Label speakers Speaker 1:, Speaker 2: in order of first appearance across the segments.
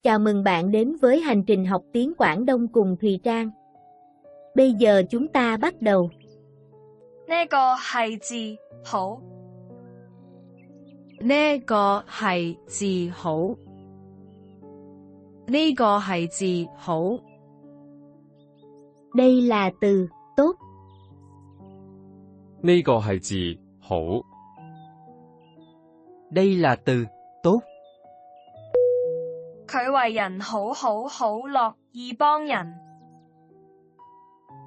Speaker 1: Chào mừng bạn đến với hành trình học tiếng Quảng Đông cùng Thùy Trang. Bây giờ chúng ta bắt đầu.
Speaker 2: 呢個係字好，
Speaker 3: 呢個係字好，呢個係字好。
Speaker 1: Đây là từ tốt.
Speaker 4: 呢個係字好。
Speaker 5: Đây là từ tốt.
Speaker 2: 佢為人好好好樂意幫人，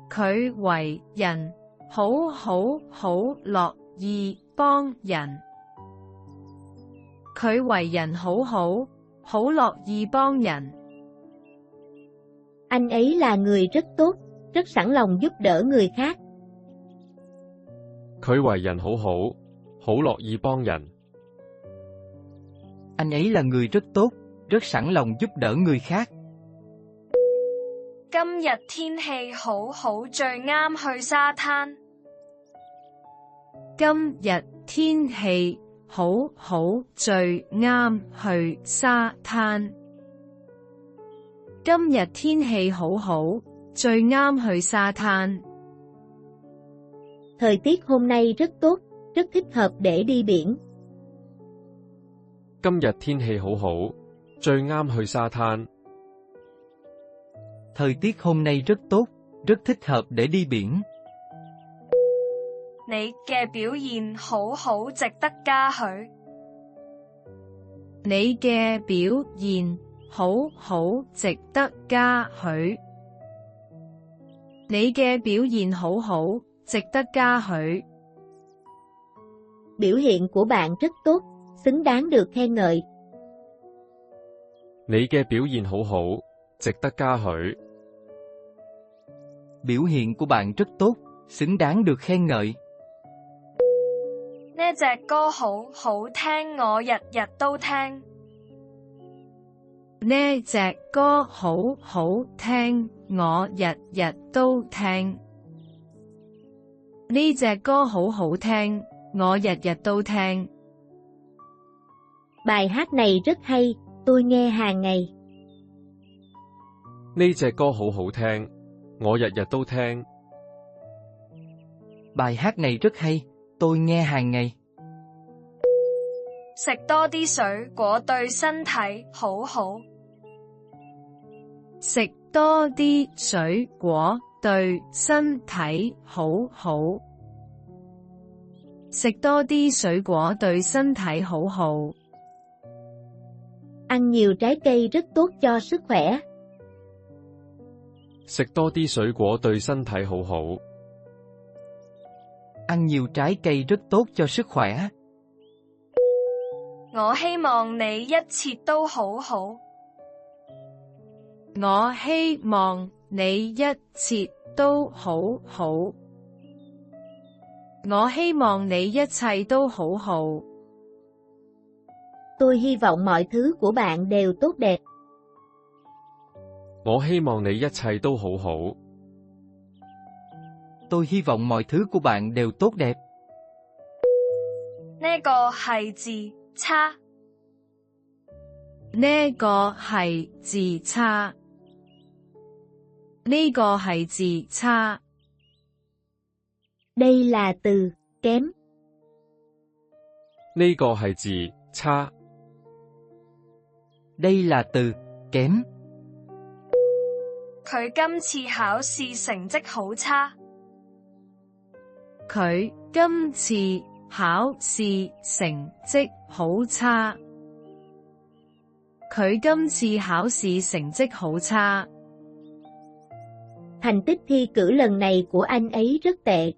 Speaker 3: 佢為人好好好樂意幫人，佢為人好好好樂意幫人。
Speaker 1: Anh ấy là người rất tốt, rất sẵn lòng giúp đỡ người khác.
Speaker 4: 佢為人好好，好樂意幫人。
Speaker 5: Anh ấy là người rất tốt, rất sẵn lòng giúp đỡ người khác.
Speaker 2: 今日天氣好好，最啱去沙灘。
Speaker 3: 今日天氣好好，最啱去沙灘。今日天氣好好，最啱去沙灘。
Speaker 1: Thời tiết hôm nay rất tốt, rất thích hợp để đi biển.
Speaker 4: 今日天氣好好，最啱去沙灘。
Speaker 5: Thời tiết hôm nay rất tốt, rất thích hợp để đi biển.
Speaker 2: 你嘅表現好好，值得嘉許。
Speaker 3: 你嘅表現好好，值得嘉許。你嘅表現好好，值得嘉許。
Speaker 1: Biểu hiện của bạn rất tốt, xứng đáng được khen ngợi.
Speaker 4: 你嘅表現好好，值得嘉許。
Speaker 5: Biểu hiện của bạn rất tốt, xứng đáng được khen ngợi.
Speaker 2: 呢隻歌好好聽，我日日都聽。
Speaker 3: 呢隻歌好好聽，我日日都聽。呢隻歌好好聽，我日日都聽。
Speaker 1: Bài hát này rất hay, tôi nghe hàng ngày.
Speaker 4: 呢隻歌好好聽，我日日都聽。
Speaker 5: Bài hát này rất hay, tôi nghe hàng ngày.
Speaker 2: 食多啲水果對身體好好。
Speaker 3: 食多啲水果對身體好好。食多啲水果對身體好好。
Speaker 1: Ăn nhiều trái cây rất tốt cho sức khỏe.
Speaker 4: 食多啲水果對身體好好。
Speaker 5: Ăn nhiều trái cây rất tốt cho sức khỏe.
Speaker 2: 我希望你一切都好好。
Speaker 3: 我希望你一切都好好。我希望你一切都好好。
Speaker 1: Tôi hy vọng mọi thứ của bạn đều tốt đẹp.
Speaker 4: 我希望你一切都好好。
Speaker 5: Tôi hy vọng mọi thứ của bạn đều tốt đẹp.
Speaker 2: 呢個係字差。
Speaker 3: 呢個係字差。呢個係字差。
Speaker 1: Đây là từ kém.
Speaker 4: 呢個係字差。
Speaker 5: Đây là từ kém.
Speaker 2: 佢今次考試成績好差。
Speaker 3: 佢今次考試成績好差。佢今次考試成績好差。
Speaker 1: Thành tích thi cử lần này của anh ấy rất tệ.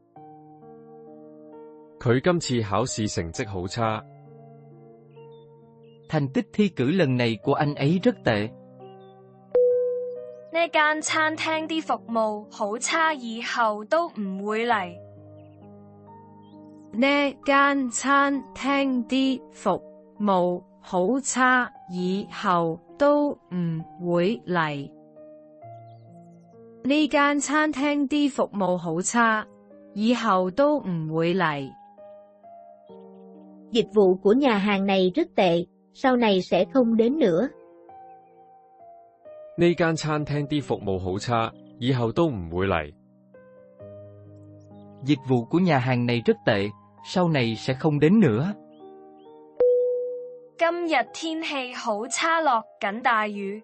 Speaker 4: 佢今次考試成績好差。
Speaker 5: Thành tích thi cử lần này của anh ấy rất tệ.
Speaker 2: 呢間餐廳啲服務好差，以後都唔會嚟。
Speaker 3: 呢間餐廳啲服務好差，以後都唔會嚟。呢間餐廳啲服務好差，以後都唔會嚟。
Speaker 1: Dịch vụ của nhà hàng này rất tệ, sau này sẽ không đến nữa.
Speaker 4: 呢間餐廳啲服務好差，以後都唔會嚟。
Speaker 5: Dịch vụ của nhà hàng này rất tệ, sau này sẽ không đến nữa.
Speaker 2: 今日天氣好差，落緊大雨。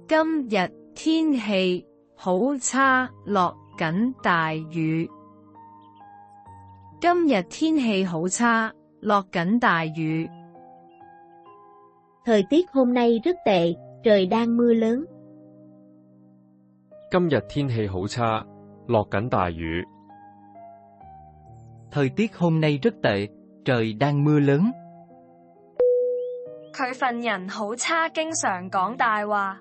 Speaker 3: 今日天氣好差，落緊大雨。今日天氣好差，落緊大雨。
Speaker 1: Thời tiết hôm nay rất tệ, trời đang mưa lớn.
Speaker 4: 今日天氣好差，落緊大雨。
Speaker 5: Thời tiết hôm nay rất tệ, trời đang mưa lớn.
Speaker 2: 佢份人好差，經常講大話。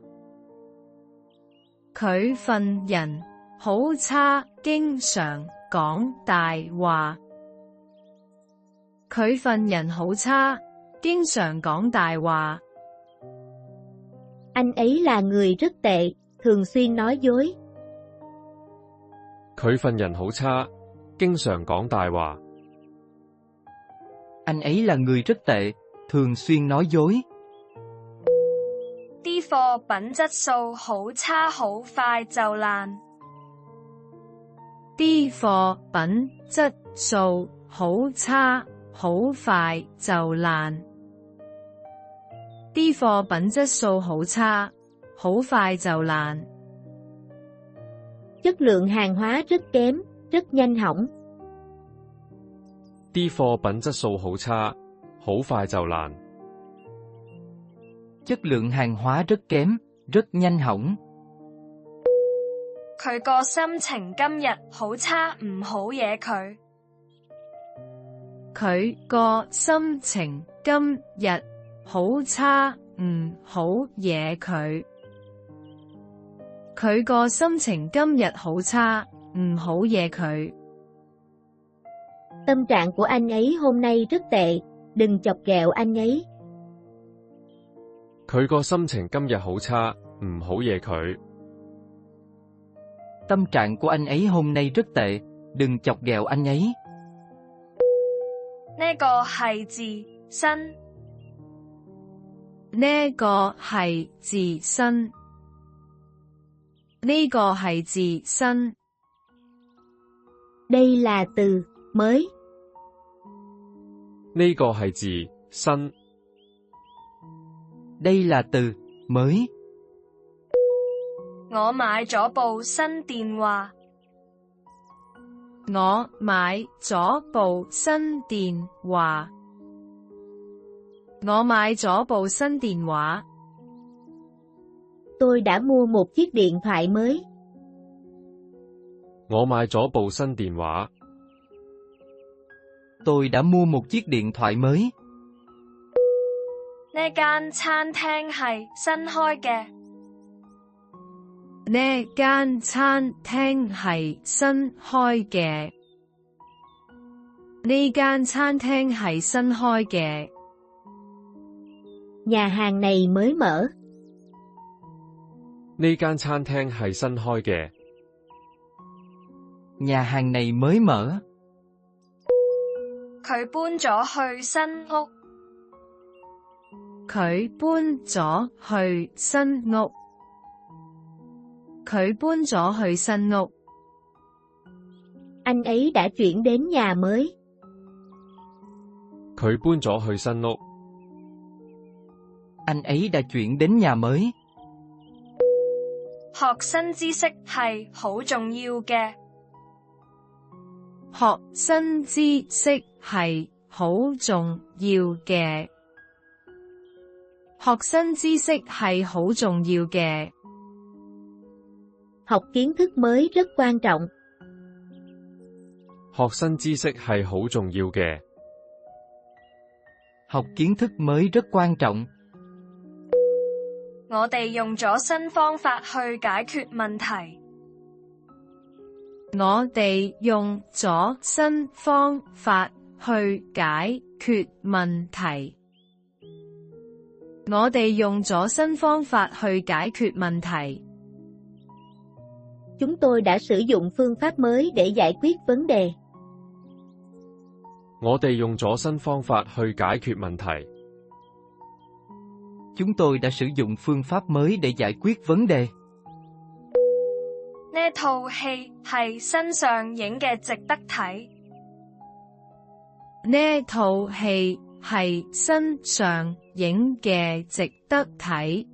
Speaker 3: 佢份人好差，經常講大話。佢份人好差，經常講大話。
Speaker 1: Anh ấy là người rất tệ, thường xuyên nói dối.
Speaker 4: 佢份人好差，經常講大話。
Speaker 5: Anh ấy là người rất tệ, thường xuyên nói dối.
Speaker 2: 啲貨品質素好差，好快就爛。
Speaker 3: 啲貨品質素好差，好快就爛。啲貨品質素好差，好快就爛。
Speaker 1: Chất lượng hàng hóa rất kém, rất nhanh hỏng.
Speaker 4: 啲貨品質素好差，好快就爛。
Speaker 5: Chất lượng hàng hóa rất kém, rất nhanh hỏng.
Speaker 2: 佢個心情今日好差，唔好惹佢。
Speaker 3: 佢個心情今日好差，唔好惹佢。佢個心情今日好差，唔好惹佢。
Speaker 1: Tâm trạng của anh ấy hôm nay rất tệ, đừng chọc ghẹo anh ấy.
Speaker 4: 佢個心情今日好差，唔好惹佢。
Speaker 5: Tâm trạng của anh ấy hôm nay rất tệ, đừng chọc ghẹo anh ấy.
Speaker 2: 呢個係字新。
Speaker 3: 呢個係字新。呢個係字新。
Speaker 1: Đây là từ mới.
Speaker 4: 呢個係字新。
Speaker 5: Đây là từ mới.
Speaker 2: 我買咗部新電話。
Speaker 3: 我買咗部新電話。我買咗部新電話。
Speaker 1: Tôi đã mua một chiếc điện thoại mới.
Speaker 4: 我買咗部新電話。
Speaker 5: Tôi đã mua một chiếc điện thoại mới.
Speaker 2: 呢間餐廳係新開嘅。
Speaker 3: 呢間餐廳係新開嘅。呢間餐廳係新開嘅。
Speaker 1: Nhà hàng này mới mở.
Speaker 4: 呢間餐廳係新開嘅。
Speaker 5: Nhà hàng này mới mở.
Speaker 2: 佢搬咗去新屋。
Speaker 3: 佢搬咗去新屋。佢搬咗去新屋。
Speaker 1: Anh ấy đã chuyển đến nhà mới.
Speaker 4: 佢搬咗去新屋。
Speaker 5: Anh ấy đã chuyển đến nhà mới.
Speaker 2: 學新知識係好重要嘅。
Speaker 3: 學新知識係好重要嘅。學新知識係好重要嘅。
Speaker 1: Học kiến thức mới rất quan trọng.
Speaker 4: 學新知識係好重要嘅。
Speaker 5: Học kiến thức mới rất quan trọng.
Speaker 2: 我哋用咗新方法去解決問題。
Speaker 3: 我哋用咗新方法去解決問題。我哋用咗新方法去解決問題。
Speaker 1: Chúng tôi đã sử dụng phương pháp mới để giải quyết vấn đề.
Speaker 4: 我哋用咗新方法去解決問題。
Speaker 5: chúng tôi đã sử dụng phương pháp mới để giải quyết vấn đề.
Speaker 2: 呢套戲係新上映嘅，值得睇。
Speaker 3: 呢套戲係新上映嘅，值得睇。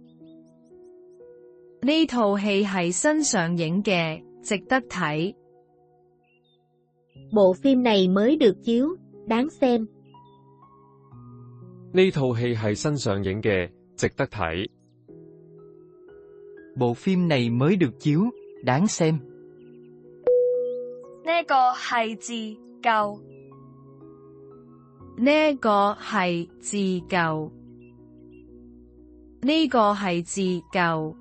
Speaker 3: 呢套戲係新上映嘅，值得睇。
Speaker 1: Bộ phim này mới được chiếu, đáng xem.
Speaker 4: 呢套戲係新上映嘅，值得睇。
Speaker 5: Bộ phim này mới được chiếu, đáng xem.
Speaker 2: 呢個係自救。
Speaker 3: 呢個係自救。呢個係自救。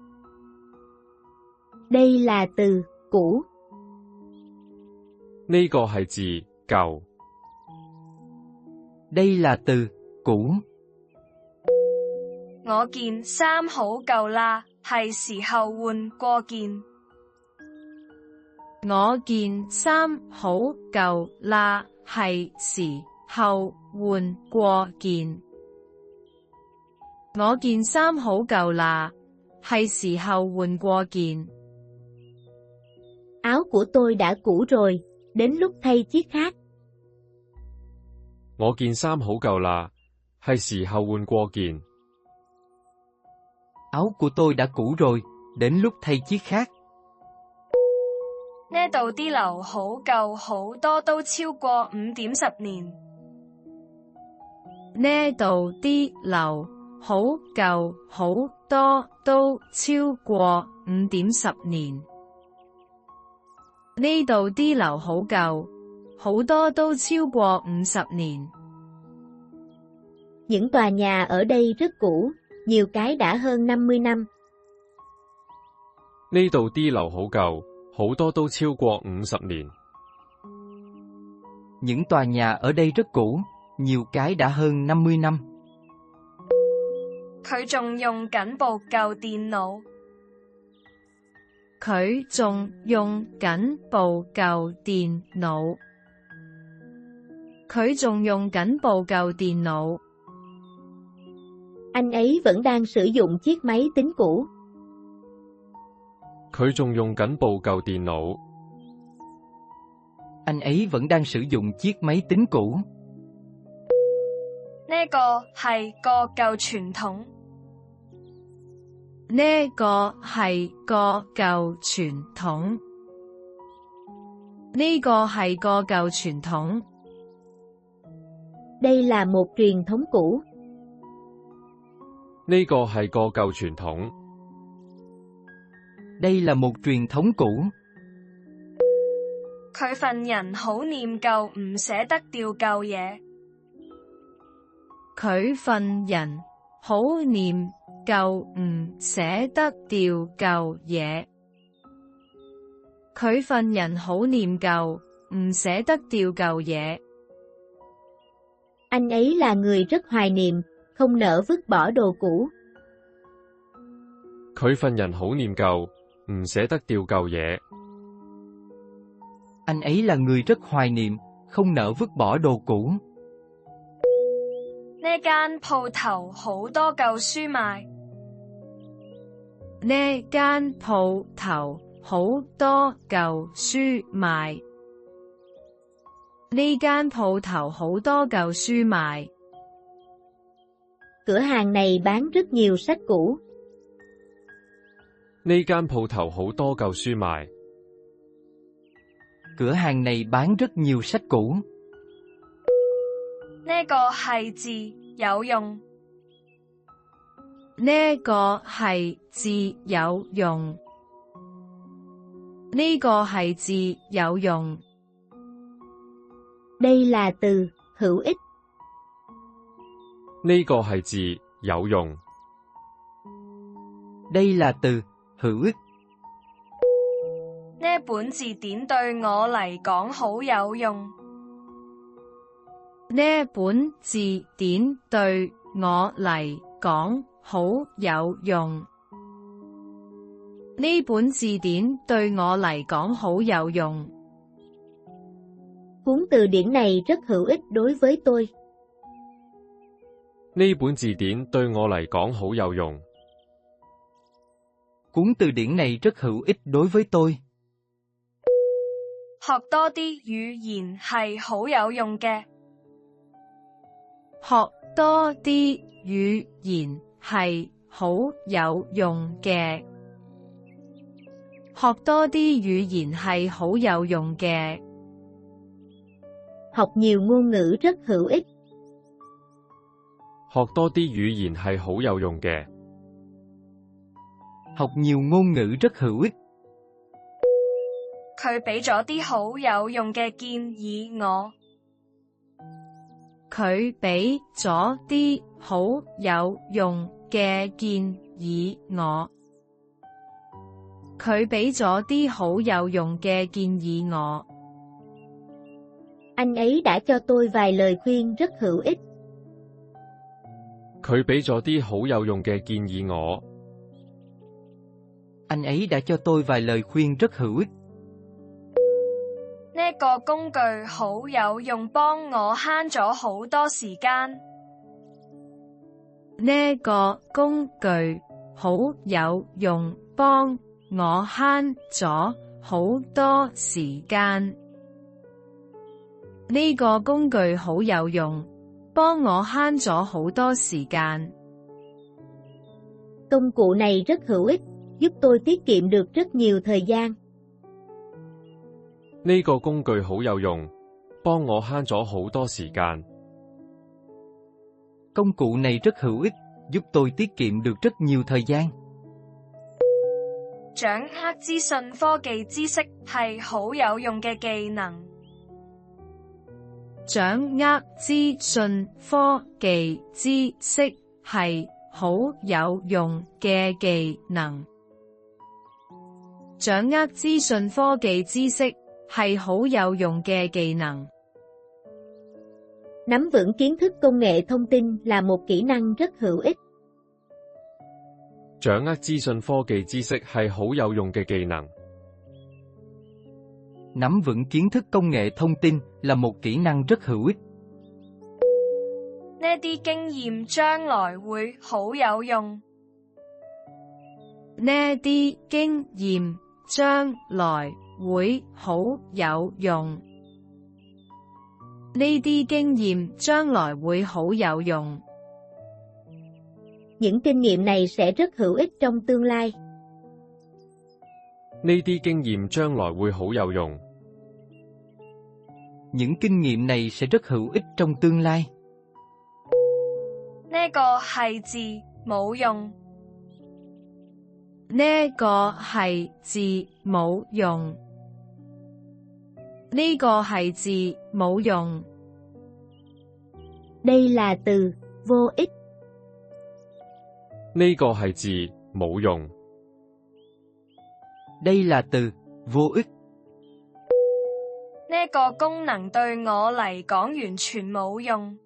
Speaker 1: Đây là từ cũ.
Speaker 4: 呢個係字舊。
Speaker 5: Đây là từ cũ.
Speaker 2: 我件衫好舊啦，係時候換過件。
Speaker 3: 我件衫好舊啦，係時候換過件。我件衫好舊啦，係時候換過件。
Speaker 1: Áo của tôi đã cũ rồi, đến lúc thay chiếc khác.
Speaker 4: 我件衫好舊啦，係時候換過件。
Speaker 5: Áo của tôi đã cũ rồi, đến lúc thay chiếc khác.
Speaker 2: 呢度啲樓好舊，好多都超過5.10年。
Speaker 3: 呢度啲樓好舊，好多都超過5.10年。呢度啲樓好舊，好多都超過50年。
Speaker 1: Những tòa nhà ở đây rất cũ, nhiều cái đã hơn 50 năm.
Speaker 4: 呢度啲樓好舊，好多都超過50年。
Speaker 5: Những tòa nhà ở đây rất cũ, nhiều cái đã hơn 50 năm.
Speaker 2: 佢仲用緊部舊電腦。
Speaker 3: 佢仲用緊部舊電腦。佢仲用緊部舊電腦。
Speaker 1: Anh ấy vẫn đang sử dụng chiếc máy tính cũ.
Speaker 4: 佢仲用緊部舊電腦。
Speaker 5: Anh ấy vẫn đang sử dụng chiếc máy tính cũ.
Speaker 2: 呢個係個舊傳統。
Speaker 3: 呢個係個舊傳統。呢個係個舊傳統。
Speaker 1: Đây là một truyền thống cũ.
Speaker 4: 呢個係個舊傳統。
Speaker 5: Đây là một truyền thống cũ.
Speaker 2: 佢份人好念舊，唔捨得掉舊嘢。
Speaker 3: 佢份人好念舊，唔捨得掉舊嘢。佢份人好念舊，唔捨得掉舊嘢。
Speaker 1: Anh ấy là người rất hoài niệm, không nỡ vứt bỏ đồ cũ.
Speaker 4: 佢份人好念舊，唔捨得掉舊嘢。
Speaker 5: Anh ấy là người rất hoài niệm, không nỡ vứt bỏ đồ cũ.
Speaker 2: 呢間鋪頭好多舊書賣。
Speaker 3: 呢間鋪頭好多舊書賣。呢間鋪頭好多舊書賣。
Speaker 1: Cửa hàng này bán rất nhiều sách cũ.
Speaker 4: 呢間鋪頭好多舊書賣。
Speaker 5: Cửa hàng này bán rất nhiều sách cũ.
Speaker 2: 呢個係字有用。
Speaker 3: 呢個係字有用。呢個係字有用。
Speaker 1: Đây là từ hữu ích.
Speaker 4: 呢個係字有用。
Speaker 5: Đây là từ hữu ích.
Speaker 2: 呢本字典對我嚟講好有用。
Speaker 3: 呢本字典對我嚟講好有用。呢本字典對我嚟講好有用。
Speaker 1: Cuốn từ điển này rất hữu ích đối với tôi.
Speaker 4: 呢本字典對我嚟講好有用。
Speaker 5: Cuốn từ điển này rất hữu ích đối với tôi.
Speaker 2: 學多啲語言係好有用嘅。
Speaker 3: 學多啲語言係好有用嘅。學多啲語言係好有用嘅。
Speaker 1: Học nhiều ngôn ngữ rất hữu ích.
Speaker 4: 學多啲語言係好有用嘅。
Speaker 5: Học nhiều ngôn ngữ rất hữu ích.
Speaker 2: 佢俾咗啲好有用嘅建議我。
Speaker 3: 佢俾咗啲好有用嘅建議我。佢俾咗啲好有用嘅建議我。
Speaker 1: Anh ấy đã cho tôi vài lời khuyên rất hữu ích.
Speaker 4: 佢俾咗啲好有用嘅建議我。
Speaker 5: Anh ấy đã cho tôi vài lời khuyên rất hữu ích.
Speaker 2: 呢個工具好有用，幫我慳咗好多時間。
Speaker 3: 呢個工具好有用，幫我慳咗好多時間。呢個工具好有用，幫我慳咗好多時間。
Speaker 1: Công cụ này rất hữu ích, giúp tôi tiết kiệm được rất nhiều thời gian.
Speaker 4: 呢個工具好有用，幫我慳咗好多時間。
Speaker 5: Công cụ này rất hữu ích, giúp tôi tiết kiệm được rất nhiều thời gian.
Speaker 2: 掌握資訊科技知識係好有用嘅技能。
Speaker 3: 掌握資訊科技知識係好有用嘅技能。掌握資訊科技知識係好有用嘅技能。
Speaker 1: Nắm vững kiến thức công nghệ thông tin là một kỹ năng rất hữu ích.
Speaker 4: 掌握資訊科技知識係好有用嘅技能。
Speaker 5: Nắm vững kiến thức công nghệ thông tin là một kỹ năng rất hữu ích.
Speaker 2: 呢啲經驗將來會好有用。
Speaker 3: 呢啲經驗將來會好有用。呢啲經驗將來會好有用。
Speaker 1: Những kinh nghiệm này sẽ rất hữu ích trong tương lai.
Speaker 4: 呢啲經驗將來會好有用。
Speaker 5: Những kinh nghiệm này sẽ rất hữu ích trong tương lai.
Speaker 2: 呢個係字冇用。
Speaker 3: 呢個係字冇用。呢個係字冇用。
Speaker 1: Đây là từ vô ích.
Speaker 4: 呢個係字冇用。
Speaker 5: Đây là từ vô ích.
Speaker 2: 呢個功能對我嚟講完全冇用。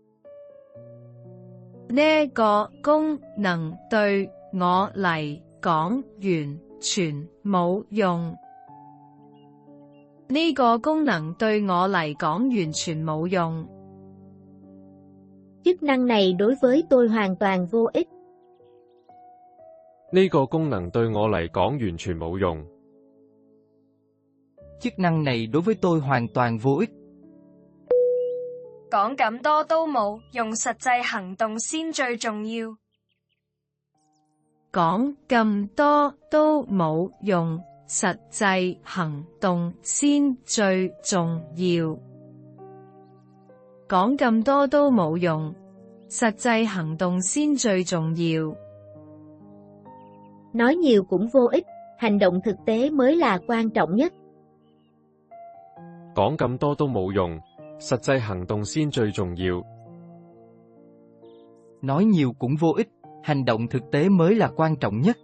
Speaker 3: 呢個功能對我嚟講完全冇用。呢個功能對我嚟講完全冇用。
Speaker 1: Chức năng này đối với tôi hoàn toàn vô ích.
Speaker 4: 呢個功能對我嚟講完全冇用。
Speaker 5: Chức năng này đối với tôi hoàn toàn vô ích.
Speaker 2: 講咁多都冇用，實際行動先最重要。
Speaker 3: 講咁多都冇用，實際行動先最重要。講咁多都冇用，實際行動先最重要。
Speaker 1: Nói nhiều cũng vô ích, hành động thực tế mới là quan trọng nhất.
Speaker 4: 講咁多都冇用，實際行動先最重要。
Speaker 5: Nói nhiều cũng vô ích, hành động thực tế mới là quan trọng nhất.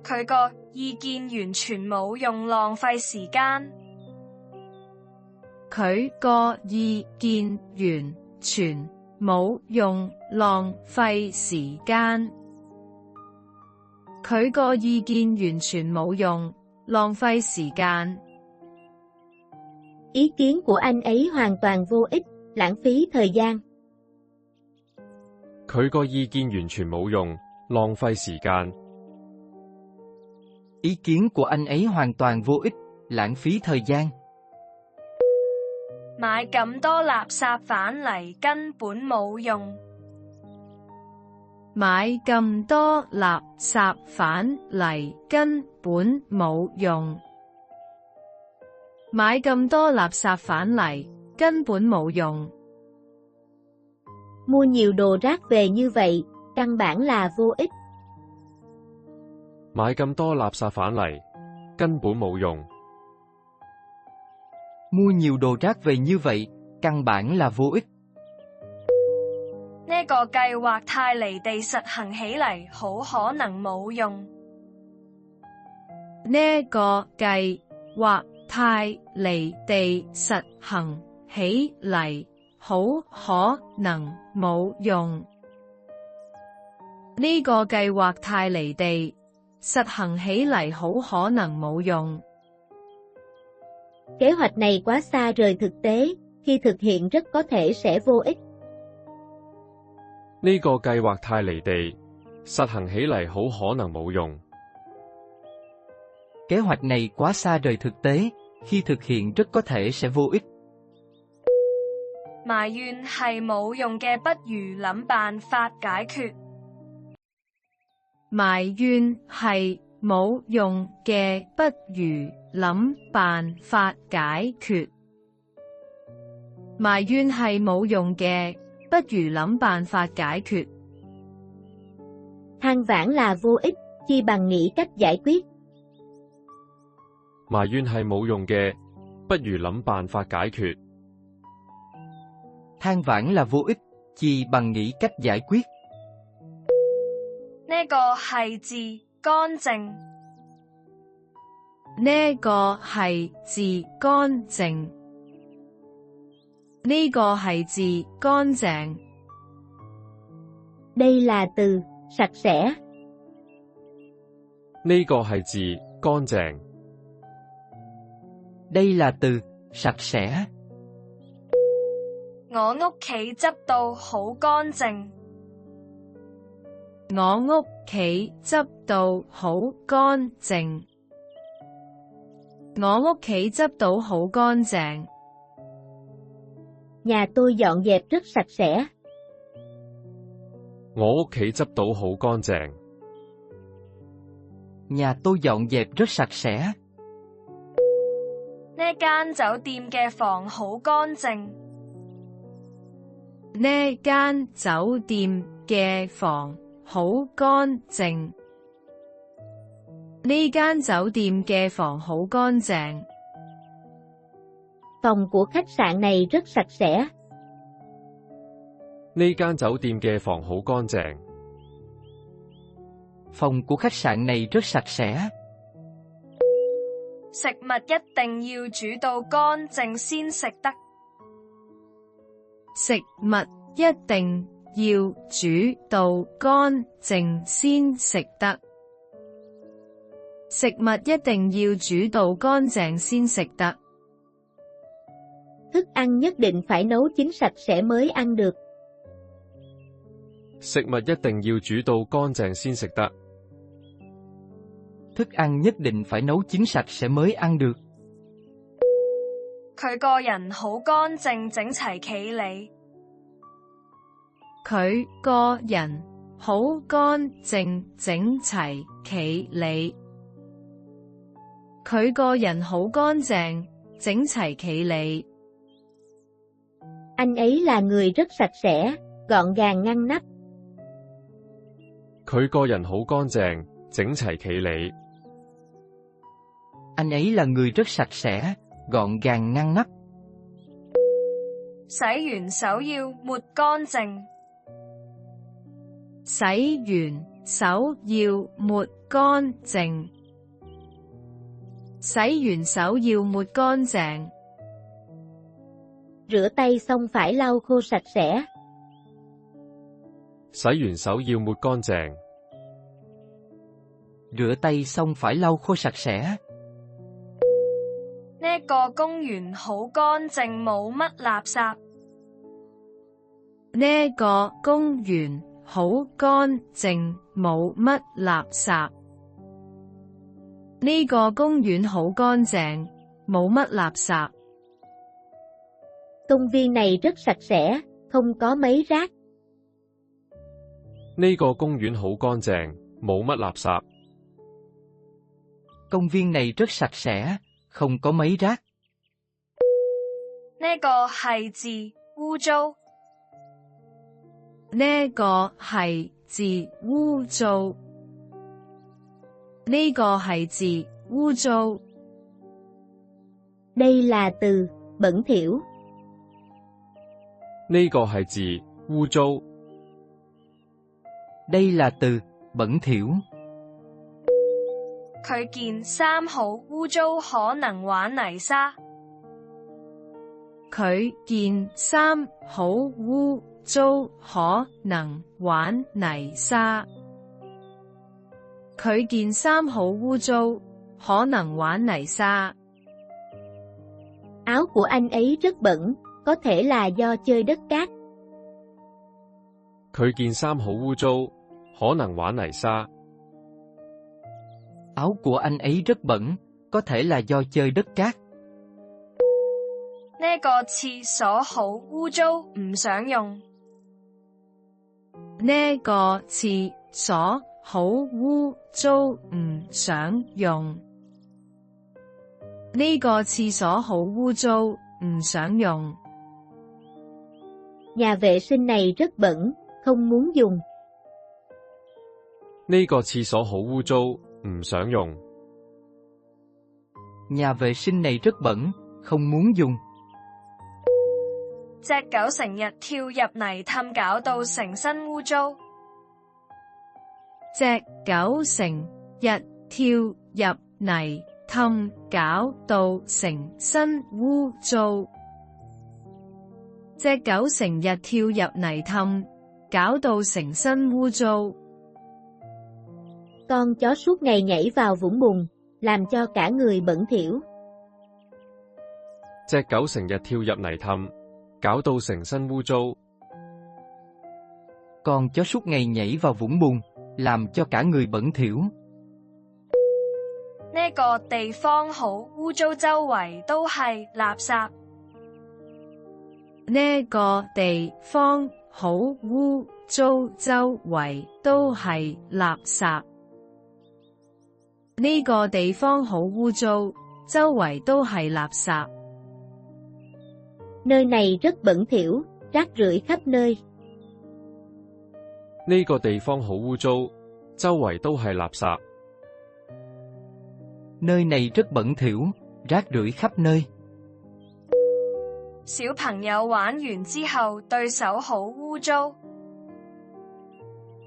Speaker 2: 佢個意見完全冇用，浪費時間。
Speaker 3: 佢個意見完全冇用，浪費時間。佢個意見完全冇用，浪費時間。
Speaker 1: Ý kiến của anh ấy hoàn toàn vô ích, lãng phí thời gian.
Speaker 4: 佢個意見完全冇用，浪費時間。
Speaker 5: Ý kiến của anh ấy hoàn toàn vô ích, lãng phí thời gian.
Speaker 2: 買咁多垃圾返嚟根本冇用。
Speaker 3: 買咁多垃圾返嚟根本冇用。買咁多垃圾返嚟根本冇用。
Speaker 1: Mua nhiều đồ rác về như vậy, căn bản là vô ích.
Speaker 4: 買咁多垃圾返嚟，根本冇用。
Speaker 5: Mua nhiều đồ rác về như vậy, căn bản là vô ích.
Speaker 2: 呢個計劃太離地，實行起嚟好可能冇用。
Speaker 3: 呢個計劃太離地，實行起嚟好可能冇用。呢個計劃太離地，實行起嚟好可能冇用。
Speaker 1: Kế hoạch này quá xa rời thực tế, khi thực hiện rất có thể sẽ vô ích.
Speaker 4: 呢個計劃太離地，實行起嚟好可能冇用。
Speaker 5: Kế hoạch này quá xa rời thực tế, khi thực hiện rất có thể sẽ vô ích.
Speaker 2: 埋怨係冇用嘅，不如諗辦法解決。
Speaker 3: 埋怨係冇用嘅，不如諗辦法解決。埋怨係冇用嘅，不如諗辦法解決。
Speaker 1: Than vãn là vô ích, chi bằng nghĩ cách giải quyết.
Speaker 4: 埋怨係冇用嘅，不如諗辦法解決。
Speaker 5: Than vãn là vô ích, chỉ bằng nghĩ cách giải quyết.
Speaker 2: 呢個係字乾淨。
Speaker 3: 呢個係字乾淨。呢個係字乾淨。
Speaker 1: Đây là từ sạch sẽ.
Speaker 4: 呢個係字乾淨。
Speaker 5: Đây là từ sạch sẽ.
Speaker 2: 我屋企執到好乾淨。
Speaker 3: 我屋企執到好乾淨。我屋企執到好乾淨。
Speaker 1: Nhà tôi dọn dẹp rất sạch sẽ.
Speaker 4: 我屋企執到好乾淨。
Speaker 5: Nhà tôi dọn dẹp rất sạch sẽ.
Speaker 2: 呢間酒店嘅房好乾淨。
Speaker 3: 呢間酒店嘅房好乾淨。呢間酒店嘅房好乾淨。
Speaker 1: Phòng của khách sạn này rất sạch sẽ.
Speaker 4: 呢間酒店嘅房好乾淨。
Speaker 5: Phòng của khách sạn này rất sạch sẽ.
Speaker 2: 食物一定要煮到乾淨先食得。
Speaker 3: 食物一定要煮到乾淨先食得。食物一定要煮到乾淨先食得。
Speaker 1: Thức ăn nhất định phải nấu chín sạch sẽ mới ăn được.
Speaker 4: 食物一定要煮到乾淨先食得。
Speaker 5: Thức ăn nhất định phải nấu chín sạch sẽ mới ăn được.
Speaker 2: 佢個人好乾淨整齊企理。
Speaker 3: 佢個人好乾淨整齊企理。佢個人好乾淨整齊企理。
Speaker 1: Anh ấy là người rất sạch sẽ, gọn gàng ngăn nắp.
Speaker 4: 佢個人好乾淨整齊企理。
Speaker 5: Anh ấy là người rất sạch sẽ, gọn gàng ngăn nắp.
Speaker 2: 洗完手要抹乾淨。
Speaker 3: 洗完手要抹乾淨。洗完手要抹乾淨。
Speaker 1: Rửa tay xong phải lau khô sạch sẽ.
Speaker 4: 洗完手要抹乾淨。
Speaker 5: Rửa tay xong phải lau khô sạch sẽ.
Speaker 2: 呢個公園好乾淨，冇乜垃圾。
Speaker 3: 呢個公園好乾淨，冇乜垃圾。呢個公園好乾淨，冇乜垃圾。
Speaker 1: Công viên này rất sạch sẽ, không có mấy rác.
Speaker 4: 呢個公園好乾淨，冇乜垃圾。
Speaker 5: Công viên này rất sạch sẽ, không có mấy rác.
Speaker 2: 呢個係字污糟。
Speaker 3: 呢個係字污糟。呢個係字污糟。
Speaker 1: Đây là từ bẩn thỉu.
Speaker 4: 呢個係字污糟。
Speaker 5: Đây là từ bẩn thỉu.
Speaker 2: 佢件衫好污糟，可能玩泥沙。
Speaker 3: 佢件衫好污糟，可能玩泥沙。佢件衫好污糟，可能玩泥沙。
Speaker 1: Áo của anh ấy rất bẩn, có thể là do chơi đất cát.
Speaker 4: 佢件衫好污糟，可能玩泥沙。
Speaker 5: Áo của anh ấy rất bẩn, có thể là do chơi đất cát.
Speaker 2: 呢個廁所好污糟，唔想用。
Speaker 3: 呢個廁所好污糟，唔想用。呢個廁所好污糟，唔想用。
Speaker 1: Nhà vệ sinh này rất bẩn, không muốn dùng.
Speaker 4: 呢個廁所好污糟，唔想用。
Speaker 5: Nhà vệ sinh này rất bẩn, không muốn dùng.
Speaker 2: 隻狗成日跳入泥氹，搞到成身污糟。
Speaker 3: 隻狗成日跳入泥氹，搞到成身污糟。隻狗成日跳入泥氹，搞到成身污糟。
Speaker 1: Con chó suốt ngày nhảy vào vũng bùn, làm cho cả người bẩn thỉu.
Speaker 4: 隻狗成日跳入泥氹，搞到成身污糟。
Speaker 5: Con chó suốt ngày nhảy vào vũng bùn, làm cho cả người bẩn thỉu.
Speaker 2: 呢個地方好污糟，周圍都係垃圾。
Speaker 3: 呢個地方好污糟，周圍都係垃圾。呢個地方好污糟，周圍都係垃圾。
Speaker 1: Nơi này rất bẩn thỉu, rác rưởi khắp nơi.
Speaker 4: 呢個地方好污糟，周圍都係垃圾。
Speaker 5: Nơi này rất bẩn thỉu, rác rưởi khắp nơi.
Speaker 2: 小朋友玩完之後對手好污糟。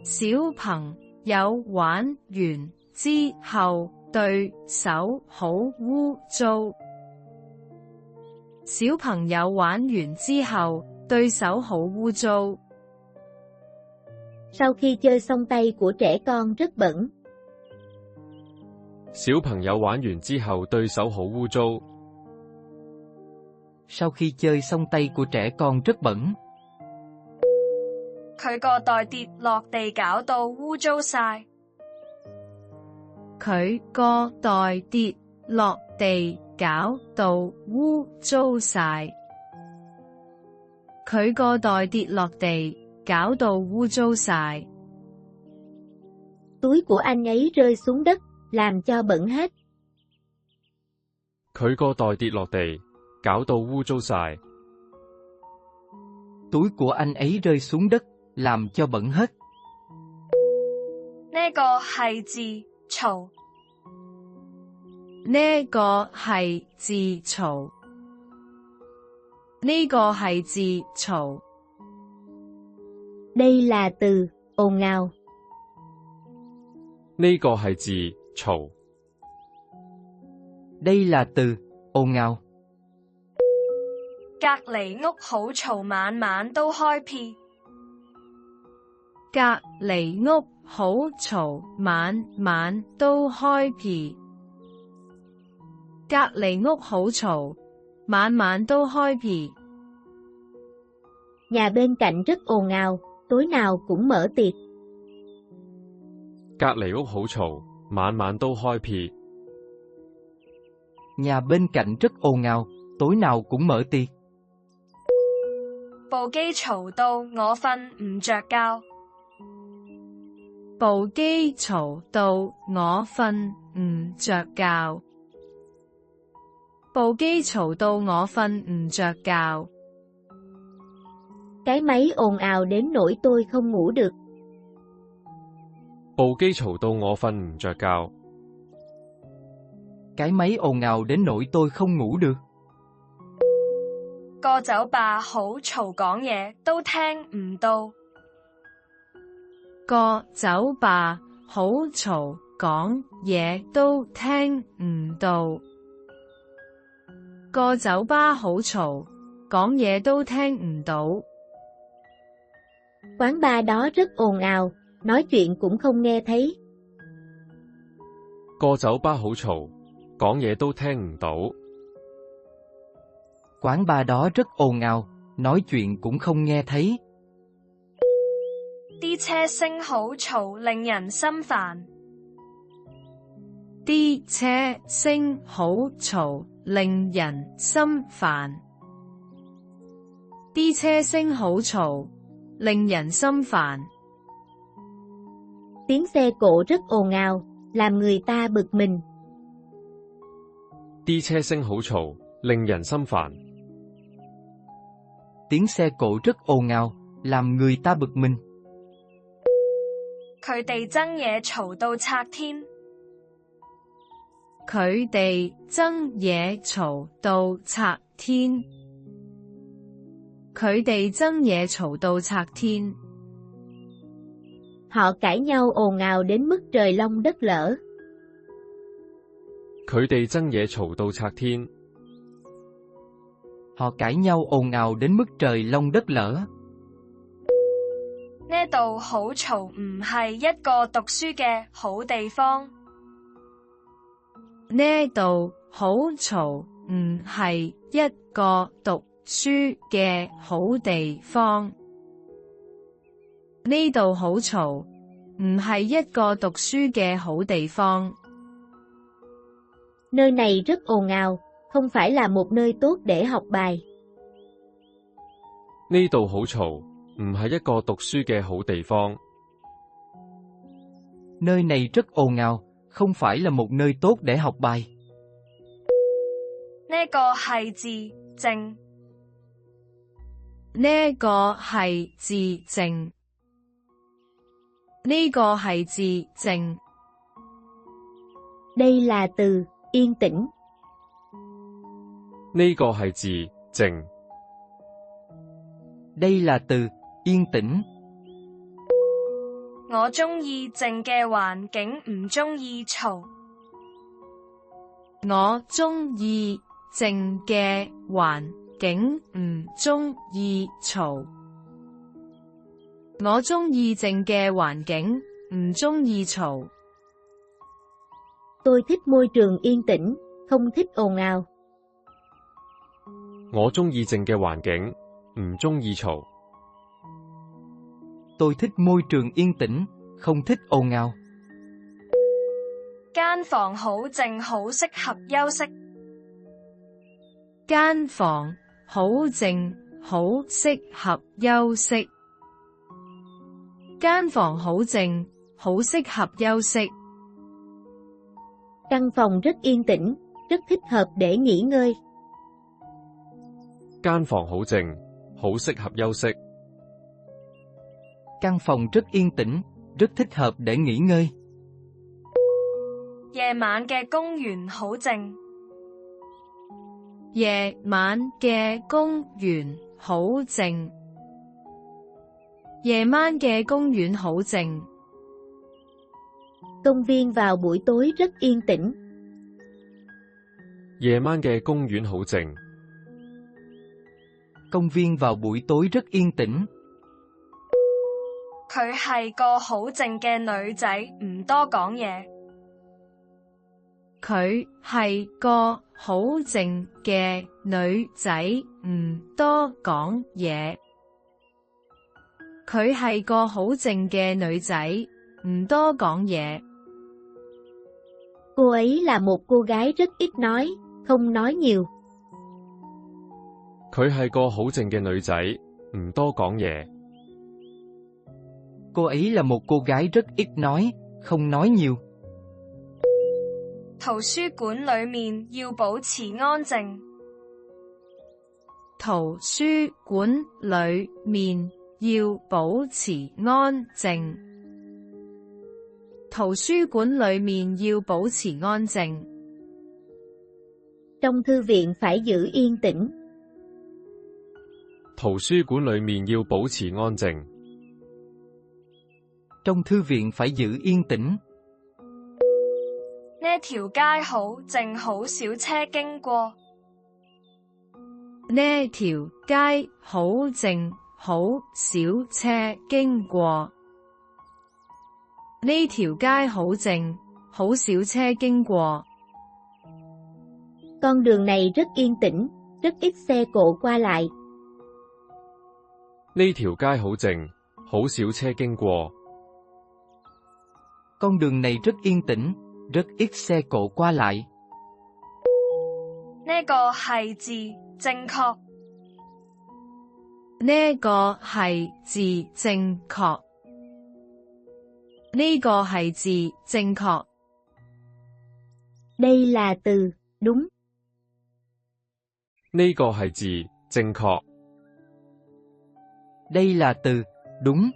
Speaker 3: 小朋友玩完之後對手好污糟。小朋友玩完之後對手好污糟。
Speaker 1: Sau khi chơi xong tay của trẻ con rất bẩn.
Speaker 4: 小朋友玩完之後對手好污糟。
Speaker 5: Sau khi chơi xong tay của trẻ con rất bẩn.
Speaker 2: 佢個袋跌落地，搞到污糟晒。
Speaker 3: 佢個袋跌落地，搞到污糟晒。佢個袋跌落地，搞到污糟晒。
Speaker 1: Túi của anh ấy rơi xuống đất, làm cho bẩn hết.
Speaker 4: 佢個袋跌落地，搞到污糟晒。
Speaker 5: Túi của anh ấy rơi xuống đất, làm cho bẩn hết.
Speaker 2: 呢個係字嘈。
Speaker 3: 呢個係字嘈。呢個係字嘈。
Speaker 1: Đây là từ ồn ào.
Speaker 4: 呢個係字嘈。
Speaker 5: Đây là từ ồn ào.
Speaker 2: 隔離屋好嘈，晚晚都開 P。
Speaker 3: 隔離屋好嘈，晚晚都開 P。隔離屋好嘈，晚晚都開 P。Nhà
Speaker 1: bên cạnh rất ồn ào, tối nào cũng mở tiệc.
Speaker 4: 隔離屋好嘈，晚晚都開撇。
Speaker 5: Nhà bên cạnh rất ồn ào, tối nào cũng mở tiệc.
Speaker 2: 部機嘈到我瞓唔着覺。
Speaker 3: 部機嘈到我瞓唔着覺。部機嘈到我瞓唔着覺。
Speaker 1: Cái máy ồn ào đến nỗi tôi không ngủ được.
Speaker 4: 部機嘈到我瞓唔着覺。
Speaker 5: Cái máy ồn ào đến nỗi tôi không ngủ được.
Speaker 2: 個酒吧好嘈，講嘢都聽唔到。
Speaker 3: 個酒吧好嘈，講嘢都聽唔到。個酒吧好嘈，講嘢都聽唔到。
Speaker 1: Quán bar đó rất ồn ào, nói chuyện cũng không nghe thấy.
Speaker 4: 個酒吧好嘈，講嘢都聽唔到。
Speaker 5: Quán bar đó rất ồn ào, nói chuyện cũng không nghe thấy.
Speaker 2: 啲車聲好嘈，令人心煩。
Speaker 3: 啲車聲好嘈，令人心煩。啲車聲好嘈，令人心煩。
Speaker 1: Tiếng xe cộ rất ồn ào, làm người ta bực mình.
Speaker 4: 啲車聲好嘈，令人心煩。
Speaker 5: Tiếng xe cộ rất ồn ào, làm người ta bực mình.
Speaker 2: 佢哋爭嘢嘈到拆天。
Speaker 3: 佢哋爭嘢嘈到拆天。佢哋爭嘢嘈到拆天。
Speaker 1: Họ cãi nhau ồn ào đến mức trời long đất lở.
Speaker 4: 佢哋爭嘢嘈到拆天。
Speaker 5: Họ cãi nhau ồn ào đến mức trời long đất lở.
Speaker 2: 呢度好嘈，唔係一個讀書嘅好地方。
Speaker 3: 呢度好嘈，唔係一個讀書嘅好地方。呢度好嘈，唔係一個讀書嘅好地方。
Speaker 1: Nơi này rất ồn ào, không phải là một nơi tốt để học bài.
Speaker 4: 呢度好嘈，唔係一個讀書嘅好地方。
Speaker 5: Nơi này rất ồn ào, không phải là một nơi tốt để học bài.
Speaker 2: 呢個係字靜。
Speaker 3: 呢個係字靜。呢個係字靜。
Speaker 1: Đây là từ yên tĩnh.
Speaker 4: 呢個係字靜。
Speaker 5: Đây là từ yên tĩnh.
Speaker 2: 我鍾意靜嘅環境，唔鍾意嘈。
Speaker 3: 我鍾意靜嘅環境，唔鍾意嘈。我鍾意靜嘅環境，唔鍾意嘈。
Speaker 1: Tôi thích môi trường yên tĩnh, không thích ồn ào.
Speaker 4: 我鍾意靜嘅環境，唔鍾意嘈。
Speaker 5: Tôi thích môi trường yên tĩnh, không thích ồn ào.
Speaker 2: 間房好靜，好適合休息。
Speaker 3: 間房好靜，好適合休息。間房好靜，好適合休息。
Speaker 1: Căn phòng rất yên tĩnh, rất thích hợp để nghỉ ngơi.
Speaker 4: 間房好靜，好適合休息。
Speaker 5: Căn phòng rất yên tĩnh, rất thích hợp để nghỉ ngơi.
Speaker 2: 夜晚嘅公園好靜。
Speaker 3: 夜晚嘅公園好靜。夜晚嘅公園好靜。
Speaker 1: Công viên vào buổi tối rất yên tĩnh.
Speaker 4: 夜晚嘅公園好靜。
Speaker 5: Công viên vào buổi tối rất yên tĩnh.
Speaker 2: 佢係個好靜嘅女仔，唔多講嘢。
Speaker 3: 佢係個好靜嘅女仔，唔多講嘢。佢係個好靜嘅女仔，唔多講嘢。
Speaker 1: Cô ấy là một cô gái rất ít nói, không nói nhiều.
Speaker 4: 佢係個好靜嘅女仔，唔多講嘢。
Speaker 5: Cô ấy là một cô gái rất ít nói, không nói nhiều.
Speaker 2: 圖書館裏面要保持安靜。
Speaker 3: 圖書館裏面要保持安靜。圖書館裏面要保持安靜。
Speaker 1: Trong thư viện phải giữ yên tĩnh.
Speaker 4: 圖書館裏面要保持安靜。
Speaker 5: Trong thư viện phải giữ yên tĩnh.
Speaker 2: 呢條街好靜，好少車經過。
Speaker 3: 呢條街好靜，好少車經過。呢條街好靜，好少車經過。
Speaker 1: Con đường này rất yên tĩnh, rất ít xe cộ qua lại.
Speaker 4: 呢條街好靜，好少車經過。
Speaker 5: Con đường này rất yên tĩnh, rất ít xe cộ qua lại.
Speaker 2: 呢個係字正確。
Speaker 3: 呢個係字正確。呢個係字正確。
Speaker 1: Đây là từ, đúng.
Speaker 4: 呢個係字正確。
Speaker 5: Đây là từ, đúng.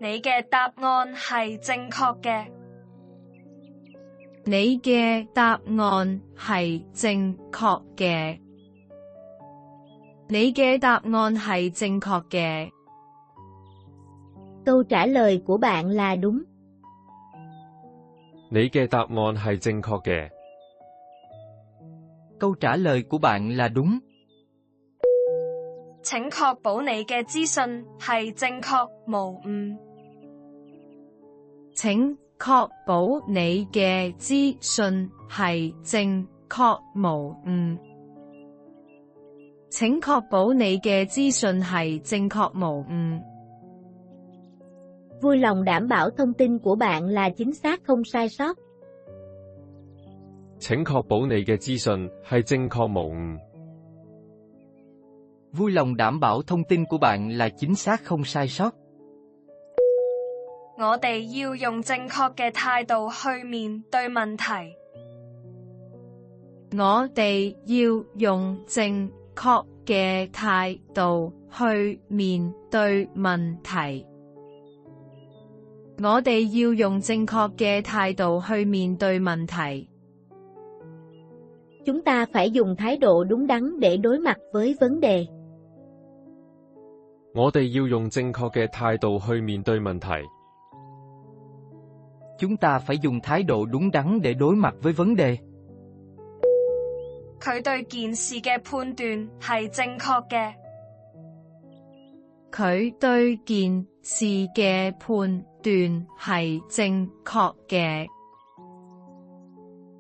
Speaker 2: 你嘅答案係正確嘅。
Speaker 3: 你嘅答案係正確嘅。你嘅答案係正確嘅。
Speaker 1: Câu trả lời của bạn là đúng.
Speaker 4: 你嘅答案係正確嘅。
Speaker 5: Câu trả lời của bạn là đúng.
Speaker 2: 請確保你嘅資訊係正確無誤。
Speaker 3: 請確保你嘅資訊係正確無誤。請確保你嘅資訊係正確無誤。
Speaker 1: Vui lòng đảm bảo thông tin của bạn là chính xác không sai sót.
Speaker 4: 請確保你嘅資訊係正確無誤。
Speaker 5: Vui lòng đảm bảo thông tin của bạn là chính xác không sai sót.
Speaker 2: 我哋要用正確嘅態度去面對問題。
Speaker 3: 我哋要用正確嘅態度去面對問題。我哋要用正確嘅態度去面對問題。
Speaker 1: Chúng ta phải dùng thái độ đúng đắn để đối mặt với vấn đề.
Speaker 4: 我哋要用正確嘅態度去面對問題。
Speaker 5: Chúng ta phải dùng thái độ đúng đắn để đối mặt với vấn đề.
Speaker 2: 佢對件事嘅判斷係正確嘅。
Speaker 3: 佢對件事嘅判斷係正確嘅。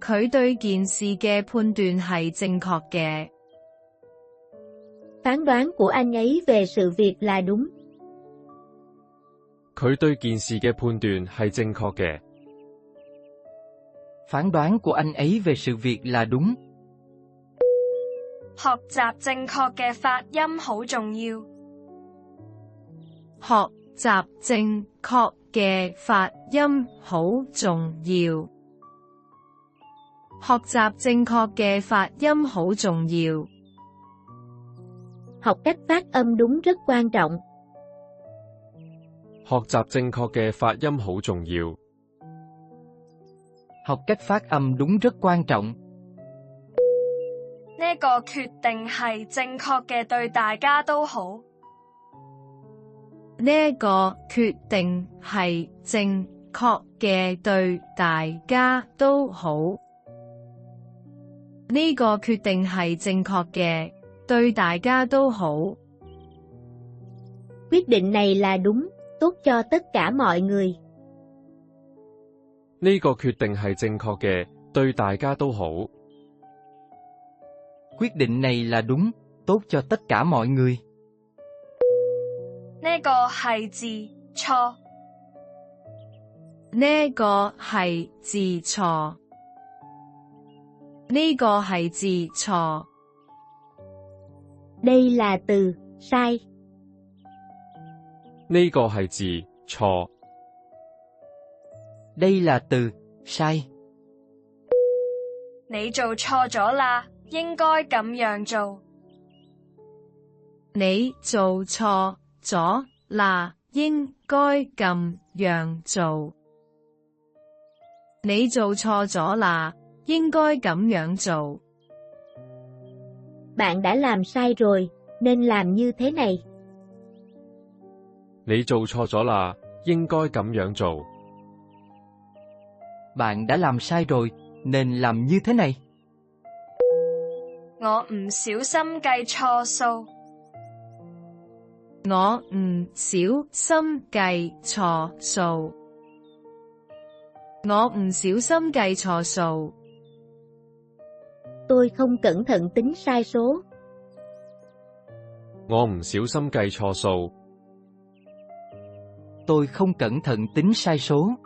Speaker 3: 佢對件事嘅判斷係正確嘅。
Speaker 1: Phán đoán của anh ấy về sự việc là đúng.
Speaker 4: 佢對件事嘅判斷係正確嘅。
Speaker 5: Phán đoán của anh ấy về sự việc là đúng.
Speaker 2: 學習正確嘅發音好重要。
Speaker 3: 學習正確嘅發音好重要。學習正確嘅發音好重要。
Speaker 1: Học cách phát âm đúng rất quan trọng.
Speaker 4: 學習正確嘅發音好重要。
Speaker 5: Học cách phát âm đúng rất quan trọng.
Speaker 2: 呢個決定係正確嘅，對大家都好。
Speaker 3: 呢個決定係正確嘅，對大家都好。呢個決定係正確嘅，對大家都好。
Speaker 1: Quyết định này là đúng, tốt cho tất cả mọi người.
Speaker 4: 呢個決定係正確嘅，對大家都好。
Speaker 5: Quyết định này là đúng, tốt cho tất cả mọi người.
Speaker 2: 呢個係字錯。
Speaker 3: 呢個係字錯。呢個係字錯。
Speaker 1: Đây là từ sai.
Speaker 4: 呢個係字錯。
Speaker 5: Đây là từ sai.
Speaker 2: 你做錯咗啦，應該咁樣做。
Speaker 3: 你做錯咗啦，應該咁樣做。你做錯咗啦，應該咁樣做。
Speaker 1: Bạn đã làm sai rồi, nên làm như thế này.
Speaker 4: 你做錯咗啦，應該咁樣做。
Speaker 5: Bạn đã làm sai rồi, nên làm như thế này.
Speaker 2: 我唔小心計錯數。
Speaker 3: 我唔小心計錯數。我唔小心計錯數。
Speaker 1: Tôi không cẩn thận tính sai số.
Speaker 4: 我唔小心計錯數。
Speaker 5: Tôi không cẩn thận tính sai số.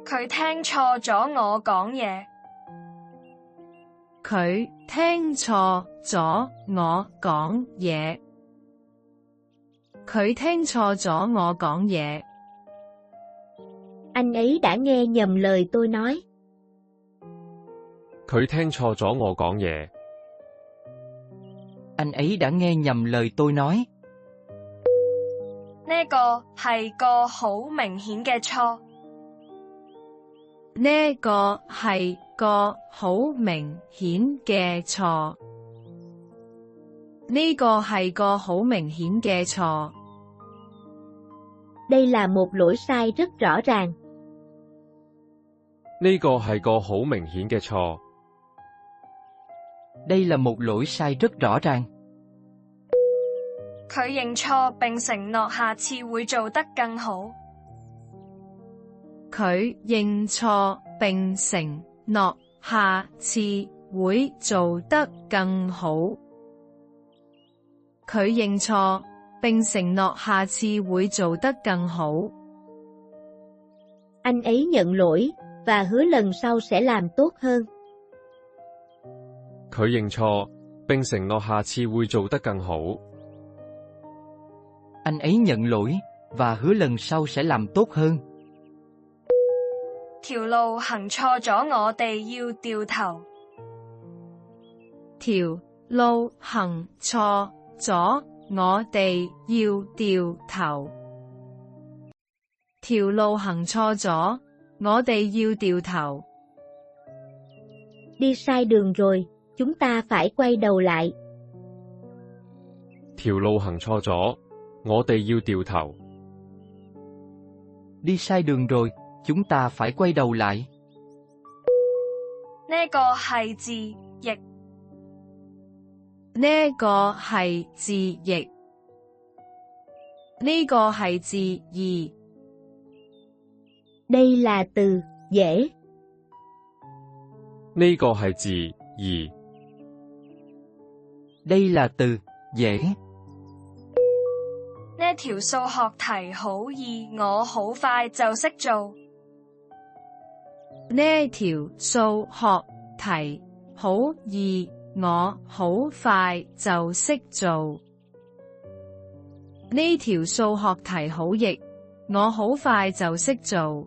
Speaker 2: 佢聽錯咗我講嘢。
Speaker 3: 佢聽錯咗我講嘢。佢聽錯咗我講嘢。
Speaker 1: Anh ấy đã nghe nhầm lời tôi nói.
Speaker 4: 佢聽錯咗我講嘢。
Speaker 5: Anh ấy đã nghe nhầm lời tôi nói.
Speaker 2: 呢個係個好明顯嘅錯。
Speaker 3: 呢個係個好明顯嘅錯。呢個係個好明顯嘅錯。
Speaker 1: Đây là một lỗi sai rất rõ ràng.
Speaker 4: 呢個係個好明顯嘅錯。
Speaker 5: Đây là một lỗi sai rất rõ ràng.
Speaker 2: 佢認錯並承諾下次會做得更好。
Speaker 3: 佢認錯並承諾下次會做得更好。佢認錯並承諾下次會做得更好。
Speaker 1: Anh ấy nhận lỗi và hứa lần sau sẽ làm tốt hơn.
Speaker 4: 佢認錯並承諾下次會做得更好。
Speaker 5: Anh ấy nhận lỗi và hứa lần sau sẽ làm tốt hơn.
Speaker 2: 條路行錯咗，我哋要掉頭。
Speaker 3: 條路行錯咗，我哋要掉頭。條路行錯咗，我哋要掉頭。
Speaker 1: Đi sai đường rồi, chúng ta phải quay đầu lại.
Speaker 4: 條路行錯咗，我哋要掉頭。
Speaker 5: Đi sai đường rồi, chúng ta phải quay đầu lại.
Speaker 2: 呢個係字譯。
Speaker 3: 呢個係字譯。呢個係字義。
Speaker 1: Đây là từ dễ.
Speaker 4: 呢個係字義。
Speaker 5: Đây là từ dễ.
Speaker 2: 呢條數學題好易，我好快就識做。
Speaker 3: 呢條數學題好易，我好快就識做。呢條數學題好易，我好快就識做。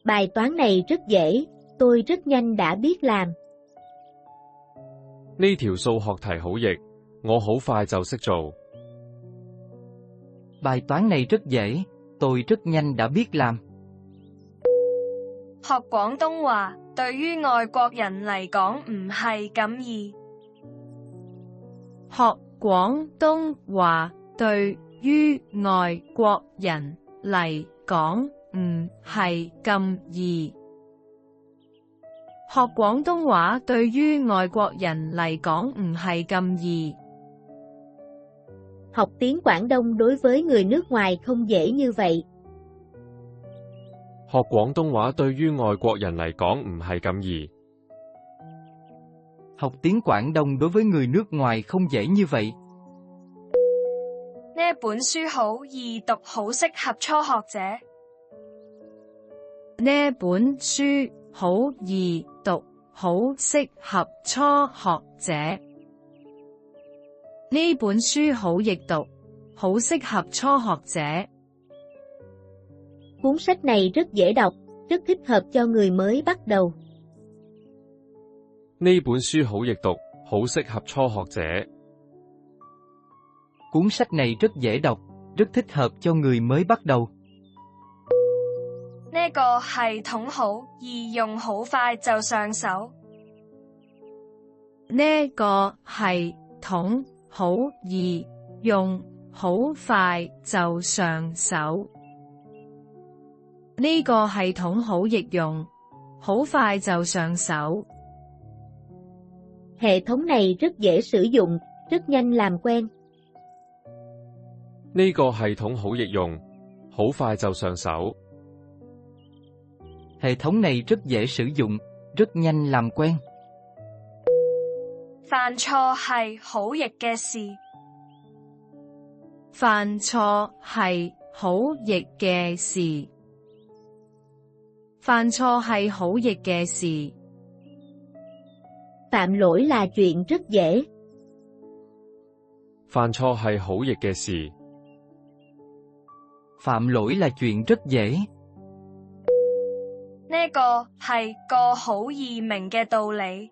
Speaker 1: Bài toán này rất dễ, tôi rất nhanh đã biết làm.
Speaker 4: 呢條數學題好易，我好快就識做。
Speaker 5: Bài toán này rất dễ, tôi rất nhanh đã biết làm.
Speaker 2: 學廣東話對於外國人嚟講唔係咁易。
Speaker 3: 學廣東話對於外國人嚟講唔係咁易。學廣東話對於外國人嚟講唔係咁易。
Speaker 1: Học tiếng Quảng Đông đối với người nước ngoài không dễ như vậy.
Speaker 4: 學廣東話對於外國人嚟講唔係咁易。
Speaker 5: Học tiếng Quảng Đông đối với người nước ngoài không dễ như vậy.
Speaker 2: 呢本書好易讀，好適合初學者。
Speaker 3: 呢本書好易讀，好適合初學者。呢本書好易讀，好適合初學者。
Speaker 1: Cuốn sách này rất dễ đọc, rất thích hợp cho người mới bắt đầu.
Speaker 4: 呢本書好易讀，好適合初學者。
Speaker 5: Cuốn sách này rất dễ đọc, rất thích hợp cho người mới bắt đầu.
Speaker 2: 呢個系統好易用，好快就上手。
Speaker 3: 呢個系統好易用，好快就上手。呢個系統好易用，好快就上手。
Speaker 1: Hệ thống này rất dễ sử dụng, rất nhanh làm quen.
Speaker 4: 呢個系統好易用，好快就上手。
Speaker 5: Hệ thống này rất dễ sử dụng, rất nhanh làm quen.
Speaker 2: 犯錯係好易嘅事。
Speaker 3: 犯錯係好易嘅事。犯錯係好易嘅事。
Speaker 1: Phạm lỗi là chuyện rất dễ.
Speaker 4: 犯錯係好易嘅事。
Speaker 5: Phạm lỗi là chuyện rất dễ.
Speaker 2: 呢個係個好易明嘅道理。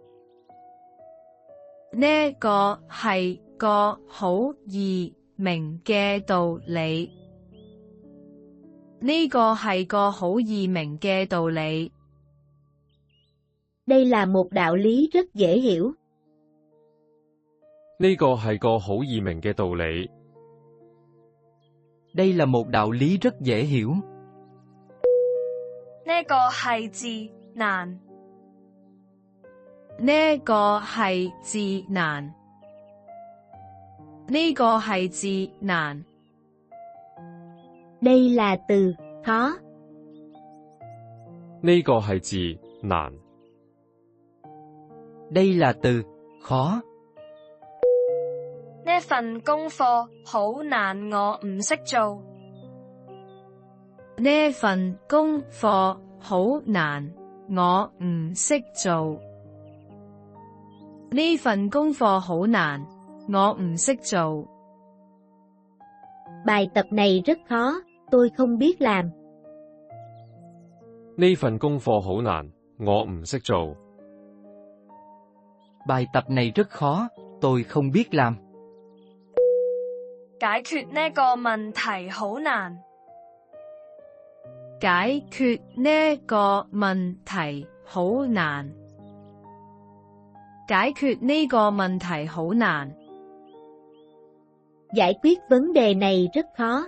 Speaker 3: 呢個係個好易明嘅道理。呢個係個好易明嘅道理。
Speaker 1: Đây là một đạo lý rất dễ hiểu.
Speaker 4: 呢個係個好易明嘅道理。
Speaker 5: Đây là một đạo lý rất dễ hiểu.
Speaker 2: 呢個係字難。
Speaker 3: 呢個係字難。呢個係字難。
Speaker 1: Đây là từ khó.
Speaker 4: 呢個係字難。
Speaker 5: Đây là từ khó.
Speaker 2: 呢份功課好難，我唔識做。
Speaker 3: 呢份功課好難，我唔識做。呢份功課好難，我唔識做。
Speaker 1: Bài tập này rất khó, tôi không biết làm.
Speaker 4: 呢份功課好難，我唔識做。
Speaker 5: Bài tập này rất khó, tôi không biết làm.
Speaker 2: 解決呢個問題好難。
Speaker 3: 解決呢個問題好難。解決呢個問題好難。
Speaker 1: Giải quyết vấn đề này rất khó.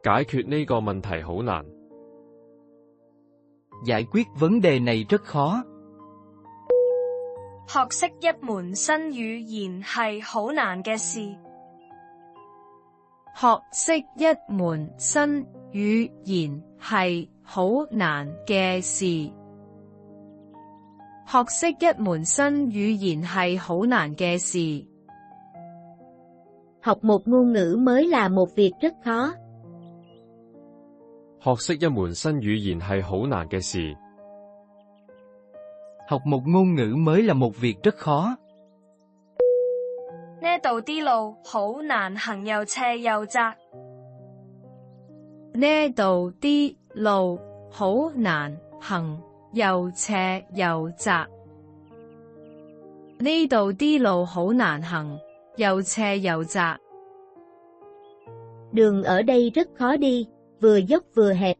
Speaker 4: 解決呢個問題好難。
Speaker 5: Giải quyết vấn đề này rất khó.
Speaker 2: 學識一門新語言係好難嘅事。
Speaker 3: 學識一門新語言係好難嘅事。學識一門新語言係好難嘅事。
Speaker 1: Học một ngôn ngữ mới là một việc rất khó.
Speaker 4: 學識一門新語言係好難嘅事。
Speaker 5: Học một ngôn ngữ mới là một việc rất khó.
Speaker 2: 呢度啲路好難行，又斜又窄。
Speaker 3: 呢度啲路好難行，又斜又窄。呢度啲路好難行，又斜又窄。
Speaker 1: Đường ở đây rất khó đi, vừa dốc vừa hẹp.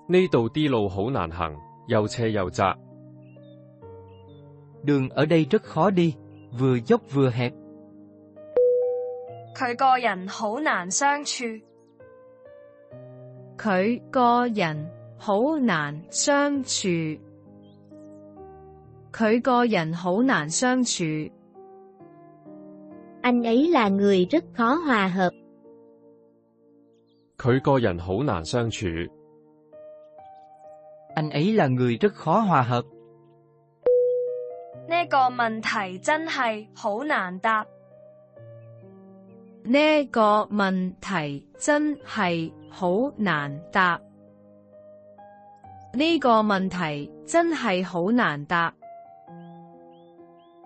Speaker 4: 呢度啲路好難行，又斜又窄。
Speaker 5: Đường ở đây rất khó đi, vừa dốc vừa hẹp.
Speaker 2: 佢個人好難相處。
Speaker 3: 佢個人好難相處。佢個人好難相處。
Speaker 1: Anh ấy là người rất khó hòa hợp.
Speaker 4: 佢個人好難相處。
Speaker 5: Anh ấy là người rất khó hòa hợp.
Speaker 2: 呢個問題真係好難答。
Speaker 3: 呢個問題真係好難答。呢個問題真係好難答。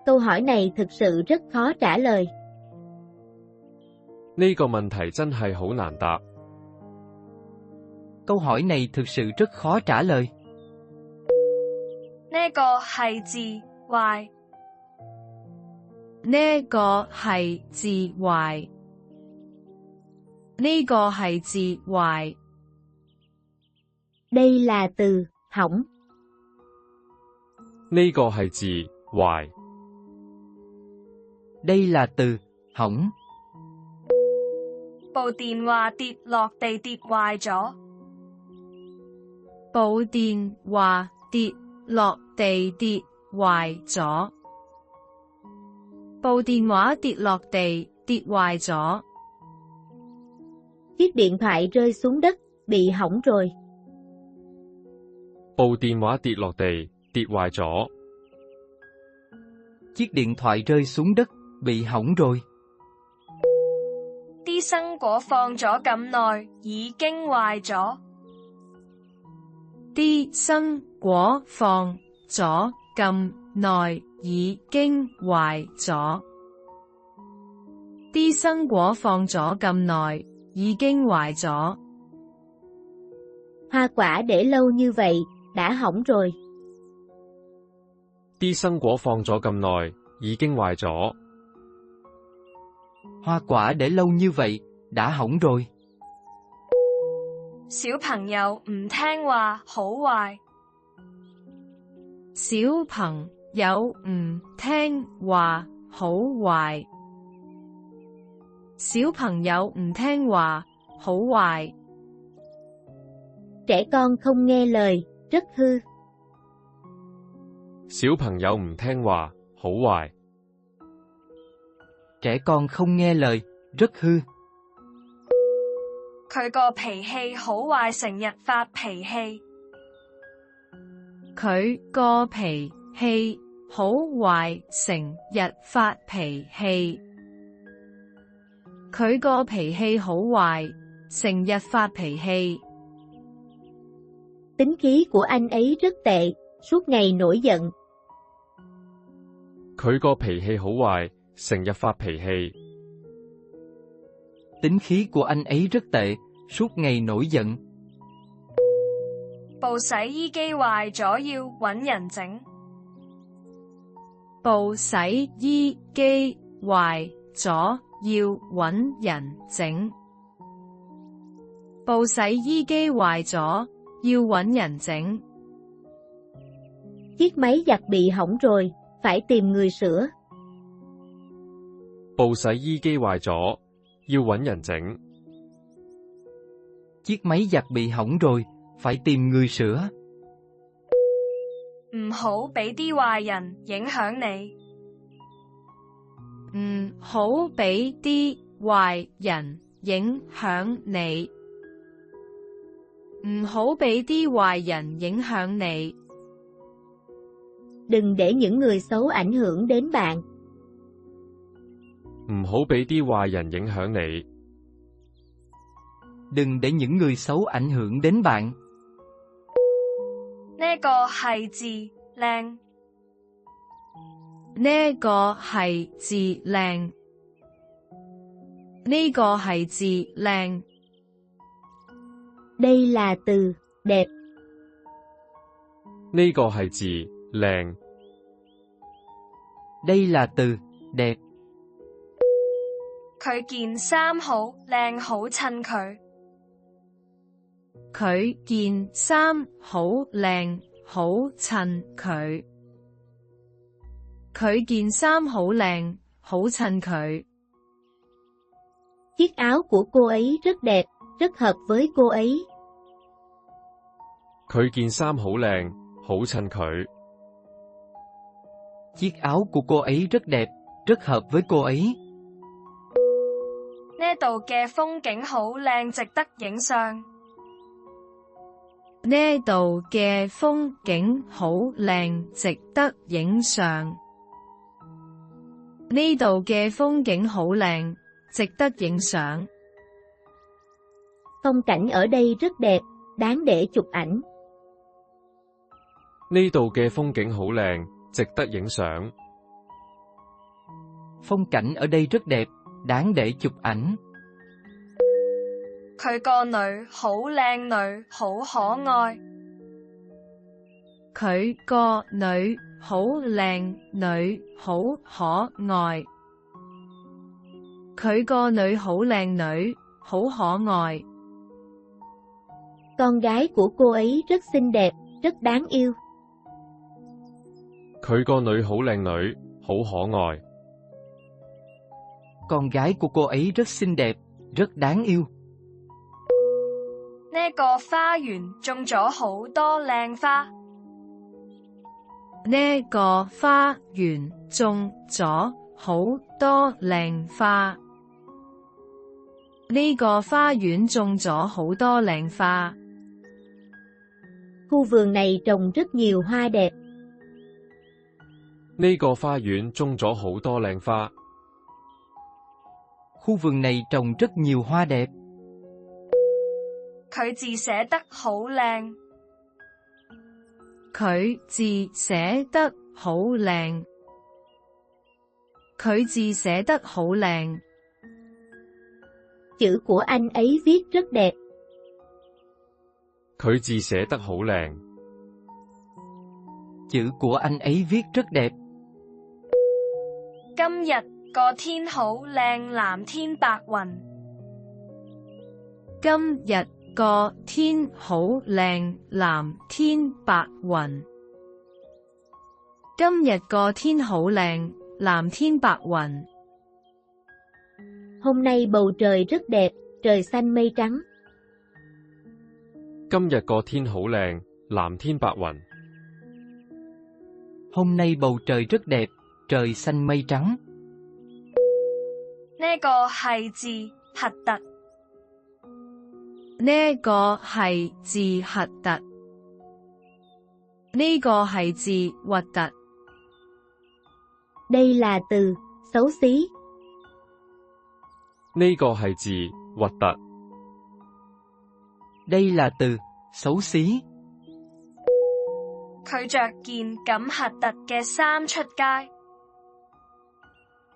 Speaker 1: Câu hỏi này thực sự rất khó trả lời.
Speaker 4: 呢個問題真係好難答。
Speaker 5: Câu hỏi này thực sự rất khó trả lời.
Speaker 2: 呢個係字壞。
Speaker 3: 呢個係字壞。呢個係字壞。
Speaker 1: Đây là từ hỏng.
Speaker 4: 呢個係字壞。
Speaker 5: Đây là từ hỏng.
Speaker 2: 部電話跌落地跌壞咗。
Speaker 3: 部電話跌落地跌壞咗。部電話跌落地跌壞咗。
Speaker 1: Chiếc điện thoại rơi xuống đất, bị hỏng rồi.
Speaker 4: 部電話跌落地跌壞咗。
Speaker 5: Chiếc điện thoại rơi xuống đất, bị hỏng rồi.
Speaker 2: 啲生果放咗咁耐，已經壞咗。
Speaker 3: 啲生果放咗咁耐，已經壞咗。啲生果放咗咁耐，已經壞咗。
Speaker 1: Hoa quả để lâu như vậy, đã hỏng rồi.
Speaker 4: 啲生果放咗咁耐，已經壞咗。
Speaker 5: Hoa quả để lâu như vậy, đã hỏng rồi.
Speaker 2: 小朋友唔聽話，好壞。
Speaker 3: 小朋友唔聽話，好壞。小朋友唔聽話，好壞。
Speaker 1: Trẻ con không nghe lời, rất hư.
Speaker 4: 小朋友唔聽話，好壞。
Speaker 5: Trẻ con không nghe lời, rất hư.
Speaker 2: 佢個脾氣好壞，成日發脾氣。
Speaker 3: 佢個脾氣好壞，成日發脾氣。佢個脾氣好壞，成日發脾氣。
Speaker 1: Tính khí của anh ấy rất tệ, suốt ngày nổi giận.
Speaker 4: 佢個脾氣好壞，成日發脾氣。
Speaker 5: Tính khí của anh ấy rất tệ, suốt ngày nổi giận.
Speaker 2: 部洗衣機壞咗，要搵人整。
Speaker 3: 部洗衣機壞咗，要搵人整。部洗衣機壞咗，要搵人整。
Speaker 1: Chiếc máy giặt bị hỏng rồi, phải tìm người sửa.
Speaker 4: 部洗衣機壞咗，要搵人整。
Speaker 5: Chiếc máy giặt bị hỏng rồi, phải tìm người sửa.
Speaker 2: 唔好俾啲壞人影響你。
Speaker 3: 唔好俾啲壞人影響你。唔好俾啲壞人影響你。
Speaker 1: Đừng để những người xấu ảnh hưởng đến bạn.
Speaker 4: 唔好俾啲壞人影響你。
Speaker 5: Đừng để những người xấu ảnh hưởng đến bạn.
Speaker 2: 呢個係字靚。
Speaker 3: 呢個係字靚。呢個係字靚。
Speaker 1: Đây là từ đẹp.
Speaker 4: 呢個係字靚。
Speaker 5: Đây là từ đẹp.
Speaker 2: 佢件衫好靚，好襯佢。
Speaker 3: 佢件衫好靚，好襯佢。佢件衫好靚，好襯佢。
Speaker 1: Chiếc áo của cô ấy rất đẹp, rất hợp với cô ấy.
Speaker 4: 佢件衫好靚，好襯佢。
Speaker 5: Chiếc áo của cô ấy rất đẹp, rất hợp với cô ấy.
Speaker 2: 呢度嘅風景好靚，值得影相。
Speaker 3: 呢度嘅風景好靚，值得影相。呢度嘅風景好靚，值得影相。
Speaker 1: Phong cảnh ở đây rất đẹp, đáng để chụp ảnh.
Speaker 4: 呢度嘅風景好靚，值得影相。
Speaker 5: Phong cảnh ở đây rất đẹp, đáng để chụp ảnh.
Speaker 2: 佢個女好靚女，好可愛。
Speaker 3: 佢個女好靚女，好可愛。佢個女好靚女，好可愛。
Speaker 1: Con gái của cô ấy rất xinh đẹp, rất đáng yêu.
Speaker 4: 佢個女好靚女，好可愛。
Speaker 5: Con gái của cô ấy rất xinh đẹp, rất đáng yêu.
Speaker 2: 呢個花園種咗好多靚花。
Speaker 3: 呢個花園種咗好多靚花。呢個花園種咗好多靚花。
Speaker 1: Khu vườn này trồng rất nhiều hoa đẹp.
Speaker 4: 呢個花園種咗好多靚花。
Speaker 5: Khu vườn này trồng rất nhiều hoa đẹp.
Speaker 2: 佢字寫得好靚。
Speaker 3: 佢字寫得好靚。佢字寫得好靚。
Speaker 1: Chữ của anh ấy viết rất đẹp.
Speaker 4: 佢字寫得好靚。
Speaker 5: Chữ của anh ấy viết rất đẹp.
Speaker 2: 今日個天好靚，藍天白雲。
Speaker 3: 今日個天好靚，藍天白雲。今日個天好靚，藍天白雲。
Speaker 1: Hôm nay bầu trời rất đẹp, trời xanh mây trắng.
Speaker 4: 今日個天好靚，藍天白雲。
Speaker 5: Hôm nay bầu trời rất đẹp, trời xanh mây trắng.
Speaker 2: 呢個係字核突。
Speaker 3: 呢個係字核突。呢個係字核突。
Speaker 1: Đây là từ xấu xí.
Speaker 4: 呢個係字核突。
Speaker 5: Đây là từ xấu xí.
Speaker 2: 佢着件咁核突嘅衫出街。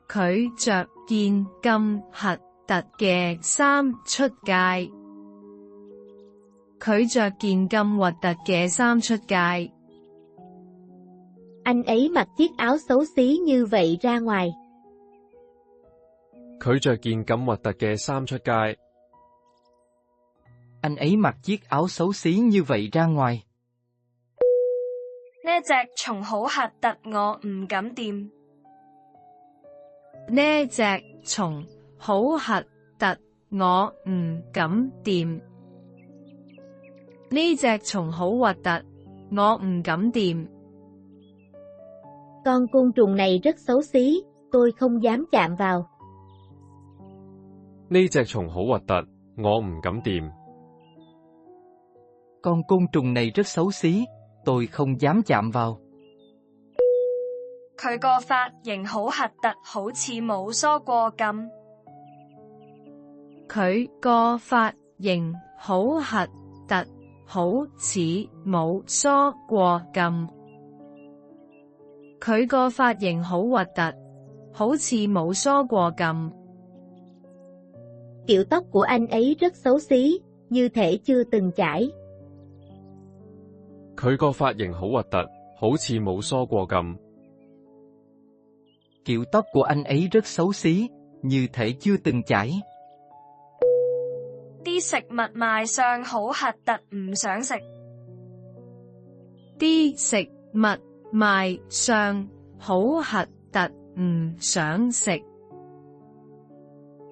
Speaker 3: 佢着件咁核突嘅衫出街。佢着件咁核突嘅衫出街。
Speaker 1: Anh ấy mặc chiếc áo xấu xí như vậy ra ngoài.
Speaker 4: 佢着件咁核突嘅衫出街。
Speaker 5: Anh ấy mặc chiếc áo xấu xí như vậy ra ngoài.
Speaker 2: 呢隻蟲好核突，我唔敢掂。
Speaker 3: 呢隻蟲好核突，我唔敢掂。呢隻蟲好核突，我唔敢掂。
Speaker 1: Con côn trùng này rất xấu xí, tôi không dám chạm vào.
Speaker 4: 呢隻蟲好核突，我唔敢掂。
Speaker 5: Con côn trùng này rất xấu xí, tôi không dám chạm vào.
Speaker 2: 佢個髮型好核突，好似冇梳過咁。
Speaker 3: 佢個髮型好核突，好似冇梳過咁。佢個髮型好核突，好似冇梳過咁。
Speaker 1: Kiểu tóc của anh ấy rất xấu xí, như thể chưa từng chải.
Speaker 4: 佢個髮型好核突，好似冇梳過咁。
Speaker 5: Kiểu tóc của anh ấy rất xấu xí, như thể chưa từng chải.
Speaker 2: 啲食物賣相好核突，唔想食。
Speaker 3: 啲食物賣相好核突，唔想食。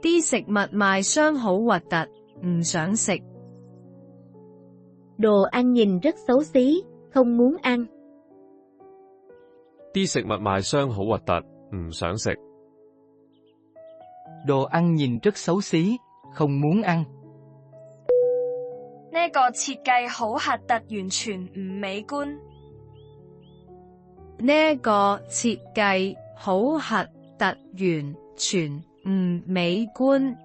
Speaker 3: 啲食物賣相好核突，唔想食。
Speaker 1: Đồ ăn nhìn rất xấu xí, không muốn ăn.
Speaker 4: 啲食物賣相好核突，唔想食。
Speaker 5: Đồ ăn nhìn rất xấu xí, không muốn ăn.
Speaker 2: 呢個設計好核突，完全唔美觀。
Speaker 3: 呢個設計好核突，完全唔美觀。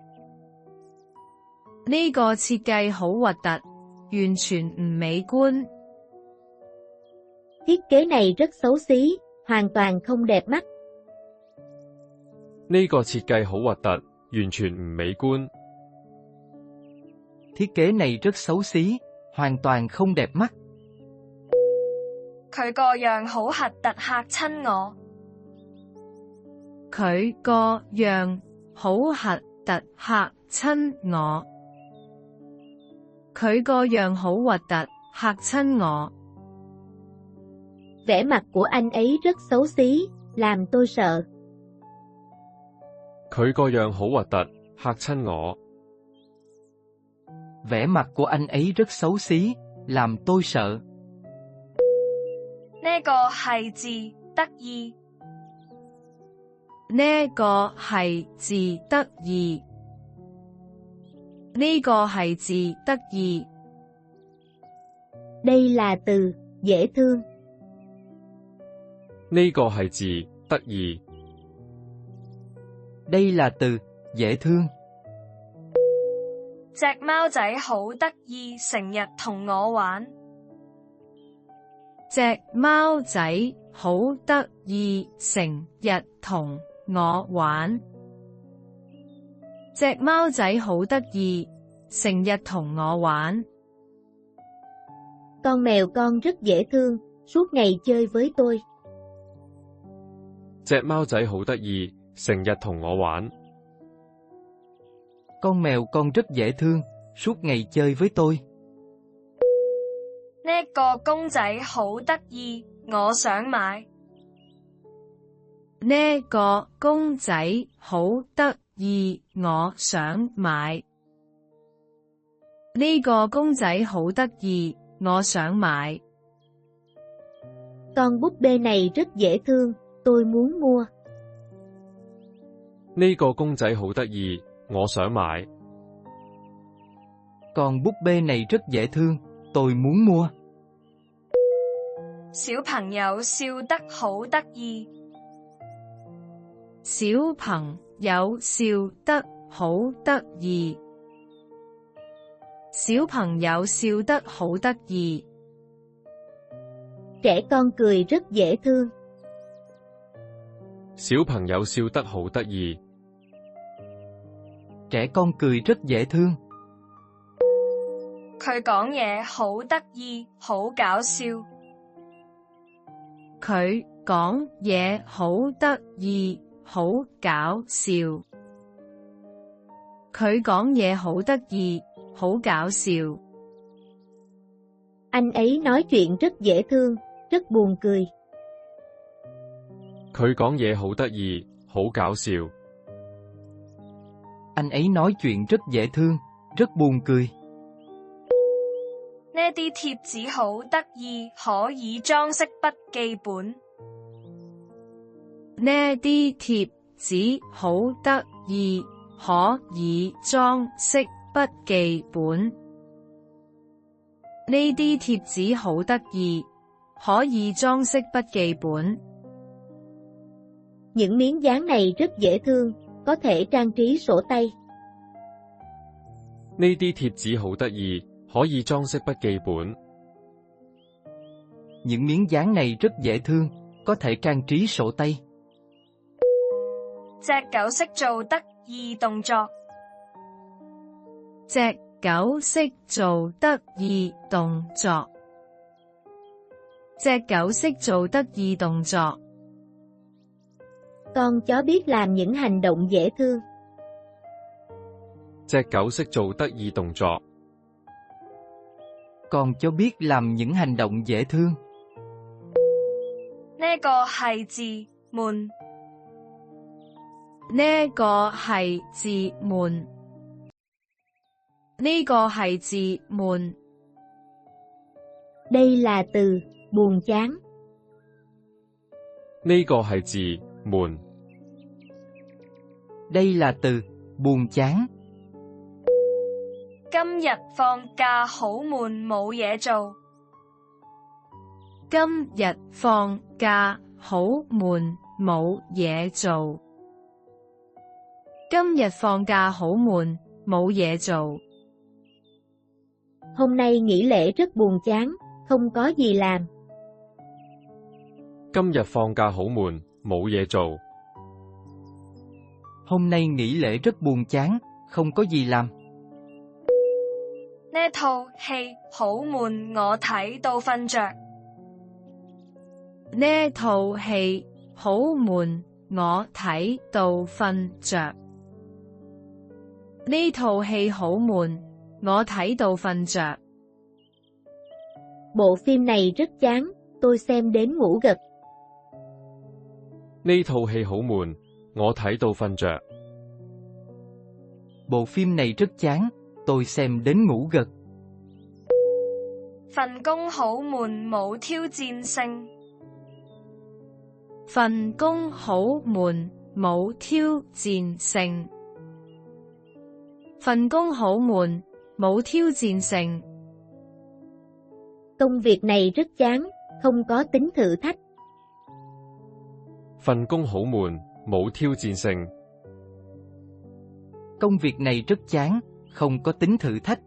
Speaker 3: 呢個設計好核突，完全唔美觀。
Speaker 1: Thiết kế này rất xấu xí, hoàn toàn không đẹp mắt.
Speaker 4: 呢個設計好核突，完全唔美觀。
Speaker 5: Thiết kế này rất xấu xí, hoàn toàn không đẹp mắt.
Speaker 2: 佢個樣好核突嚇親我。
Speaker 3: 佢個樣好核突嚇親我。佢個樣好核突嚇親我。
Speaker 1: Vẻ mặt của anh ấy rất xấu xí, làm tôi sợ.
Speaker 4: 佢個樣好核突，嚇親我。
Speaker 5: Vẻ mặt của anh ấy rất xấu xí, làm tôi sợ.
Speaker 2: 呢個係字得意。
Speaker 3: 呢個係字得意。呢個係字得意。
Speaker 1: Đây là từ dễ thương.
Speaker 4: 呢個係字得意。
Speaker 5: Đây là từ dễ thương.
Speaker 2: 隻貓仔好得意，成日同我玩。
Speaker 3: 隻貓仔好得意，成日同我玩。隻貓仔好得意，成日同我玩。
Speaker 1: Con mèo con rất dễ thương, suốt ngày chơi với tôi.
Speaker 4: 隻貓仔好得意，成日同我玩。
Speaker 5: Con mèo con rất dễ thương, suốt ngày chơi với tôi.
Speaker 2: 呢個公仔好得意，我想買。
Speaker 3: 呢個公仔好得意，我想買。呢個公仔好得意，我想買。
Speaker 1: Con búp bê này rất dễ thương, tôi muốn mua.
Speaker 4: 呢個公仔好得意，我想買。
Speaker 5: Con búp bê này rất dễ thương, tôi muốn mua.
Speaker 2: 小朋友笑得好得意。
Speaker 3: 小朋友笑得好得意。小朋友笑得好得意。
Speaker 1: Trẻ con cười rất dễ thương.
Speaker 4: 小朋友笑得好得意。
Speaker 5: Trẻ con cười rất dễ thương.
Speaker 2: 佢講嘢好得意，好搞笑。
Speaker 3: 佢講嘢好得意，好搞笑。佢講嘢好得意，好搞笑。
Speaker 1: Anh ấy nói chuyện rất dễ thương, rất buồn cười.
Speaker 4: 佢講嘢好得意，好搞笑。
Speaker 5: Anh ấy nói chuyện rất dễ thương, rất buồn cười.
Speaker 2: 呢啲貼紙好得意，可以裝飾筆記本。
Speaker 3: 呢啲貼紙好得意，可以裝飾筆記本。呢啲貼紙好得意，可以裝飾筆記本。
Speaker 1: Những miếng dán này rất dễ thương, có thể trang trí sổ tay.
Speaker 4: 呢啲貼紙好得意，可以裝飾筆記本。
Speaker 5: Những miếng dán này rất dễ thương, có thể trang trí sổ tay.
Speaker 2: 隻狗識做得意動作。
Speaker 3: 隻狗識做得意動作。隻狗識做得意動作。
Speaker 1: Con chó biết làm những hành động dễ thương.
Speaker 4: 隻狗識做得意動作。
Speaker 5: Con chó biết làm những hành động dễ thương.
Speaker 2: 呢個係字門。
Speaker 3: 呢個係字門。呢個係字門。
Speaker 1: Đây là từ buồn chán.
Speaker 4: 呢個係字悶。
Speaker 5: Đây là từ buồn chán.
Speaker 2: 今日放假好悶，冇嘢做。
Speaker 3: 今日放假好悶，冇嘢做。今日放假好悶，冇嘢做。
Speaker 1: Hôm nay nghỉ lễ rất buồn chán, không có gì làm.
Speaker 4: 今日放假好悶，冇嘢做。
Speaker 5: Hôm nay nghỉ lễ rất buồn chán, không có gì làm.
Speaker 2: 呢套戲好悶，我睇到瞓着。
Speaker 3: 呢套戲好悶，我睇到瞓着。呢套戲好悶，我睇到瞓着。
Speaker 1: Bộ phim này rất chán, tôi xem đến ngủ gật.
Speaker 4: 呢套戲好悶，我睇到瞓着。
Speaker 5: Bộ phim này rất chán, tôi xem đến ngủ gật.
Speaker 2: 份工好悶，冇挑戰性。
Speaker 3: 份工好悶，冇挑戰性。份工好悶，冇挑戰性。
Speaker 1: Công việc này rất chán, không có tính thử thách.
Speaker 4: 份工好悶，冇挑戰性。
Speaker 5: Công việc này rất chán, không có tính thử thách.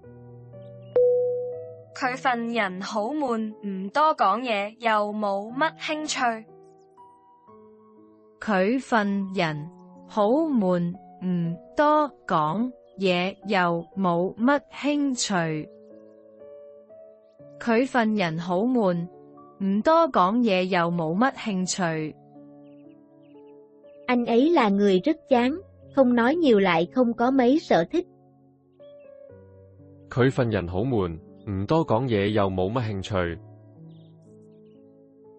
Speaker 2: 佢份人好悶，唔多講嘢，又冇乜興趣。
Speaker 3: 佢份人好悶，唔多講嘢，又冇乜興趣。佢份人好悶，唔多講嘢，又冇乜興趣。
Speaker 1: Anh ấy là người rất chán, không nói nhiều lại không có mấy sở thích.
Speaker 4: 佢份人好悶，唔多講嘢又冇乜興趣。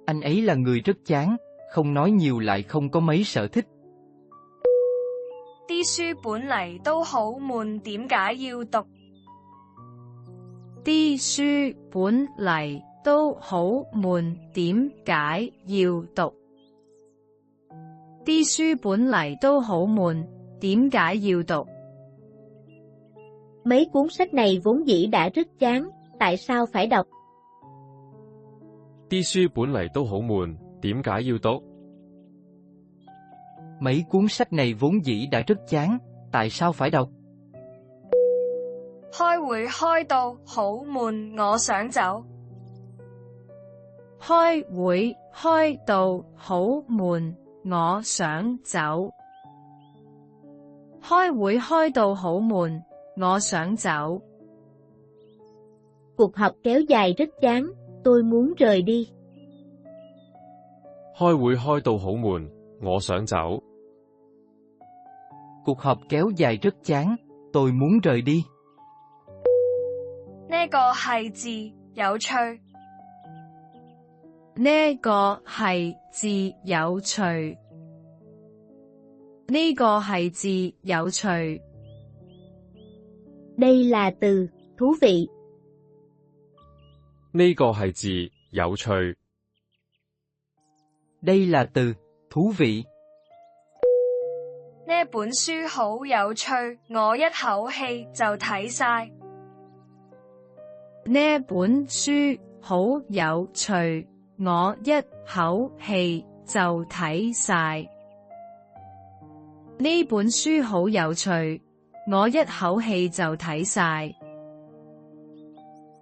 Speaker 5: Anh ấy là người rất chán, không nói nhiều lại không có mấy sở thích.
Speaker 2: 啲書本嚟都好悶，點解要讀？
Speaker 3: 啲書本嚟都好悶，點解要讀？啲書本嚟都好悶，點解要讀？
Speaker 1: Mấy cuốn sách này vốn dĩ đã rất chán, tại sao phải đọc?
Speaker 4: 啲書本嚟都好悶，點解要讀？
Speaker 5: Mấy cuốn sách này vốn dĩ đã rất chán, tại sao phải đọc?
Speaker 2: 開會開到好悶，我想走。
Speaker 3: 開會開到好悶，我想走。開會開到好悶，我想走。
Speaker 1: Cuộc họp kéo dài rất chán, tôi muốn rời đi.
Speaker 4: 開會開到好悶，我想走。
Speaker 5: Cuộc họp kéo dài rất chán, tôi muốn rời đi.
Speaker 2: 呢個係字，有趣。
Speaker 3: 呢個係字有趣。呢個係字有趣。
Speaker 1: Đây là từ, thú vị.
Speaker 4: 呢個係字，有趣。
Speaker 5: Đây là từ, thú vị.
Speaker 2: 呢本書好有趣，我一口氣就睇晒。
Speaker 3: 呢本書好有趣，我一口氣就睇晒。呢本書好有趣，我一口氣就睇晒。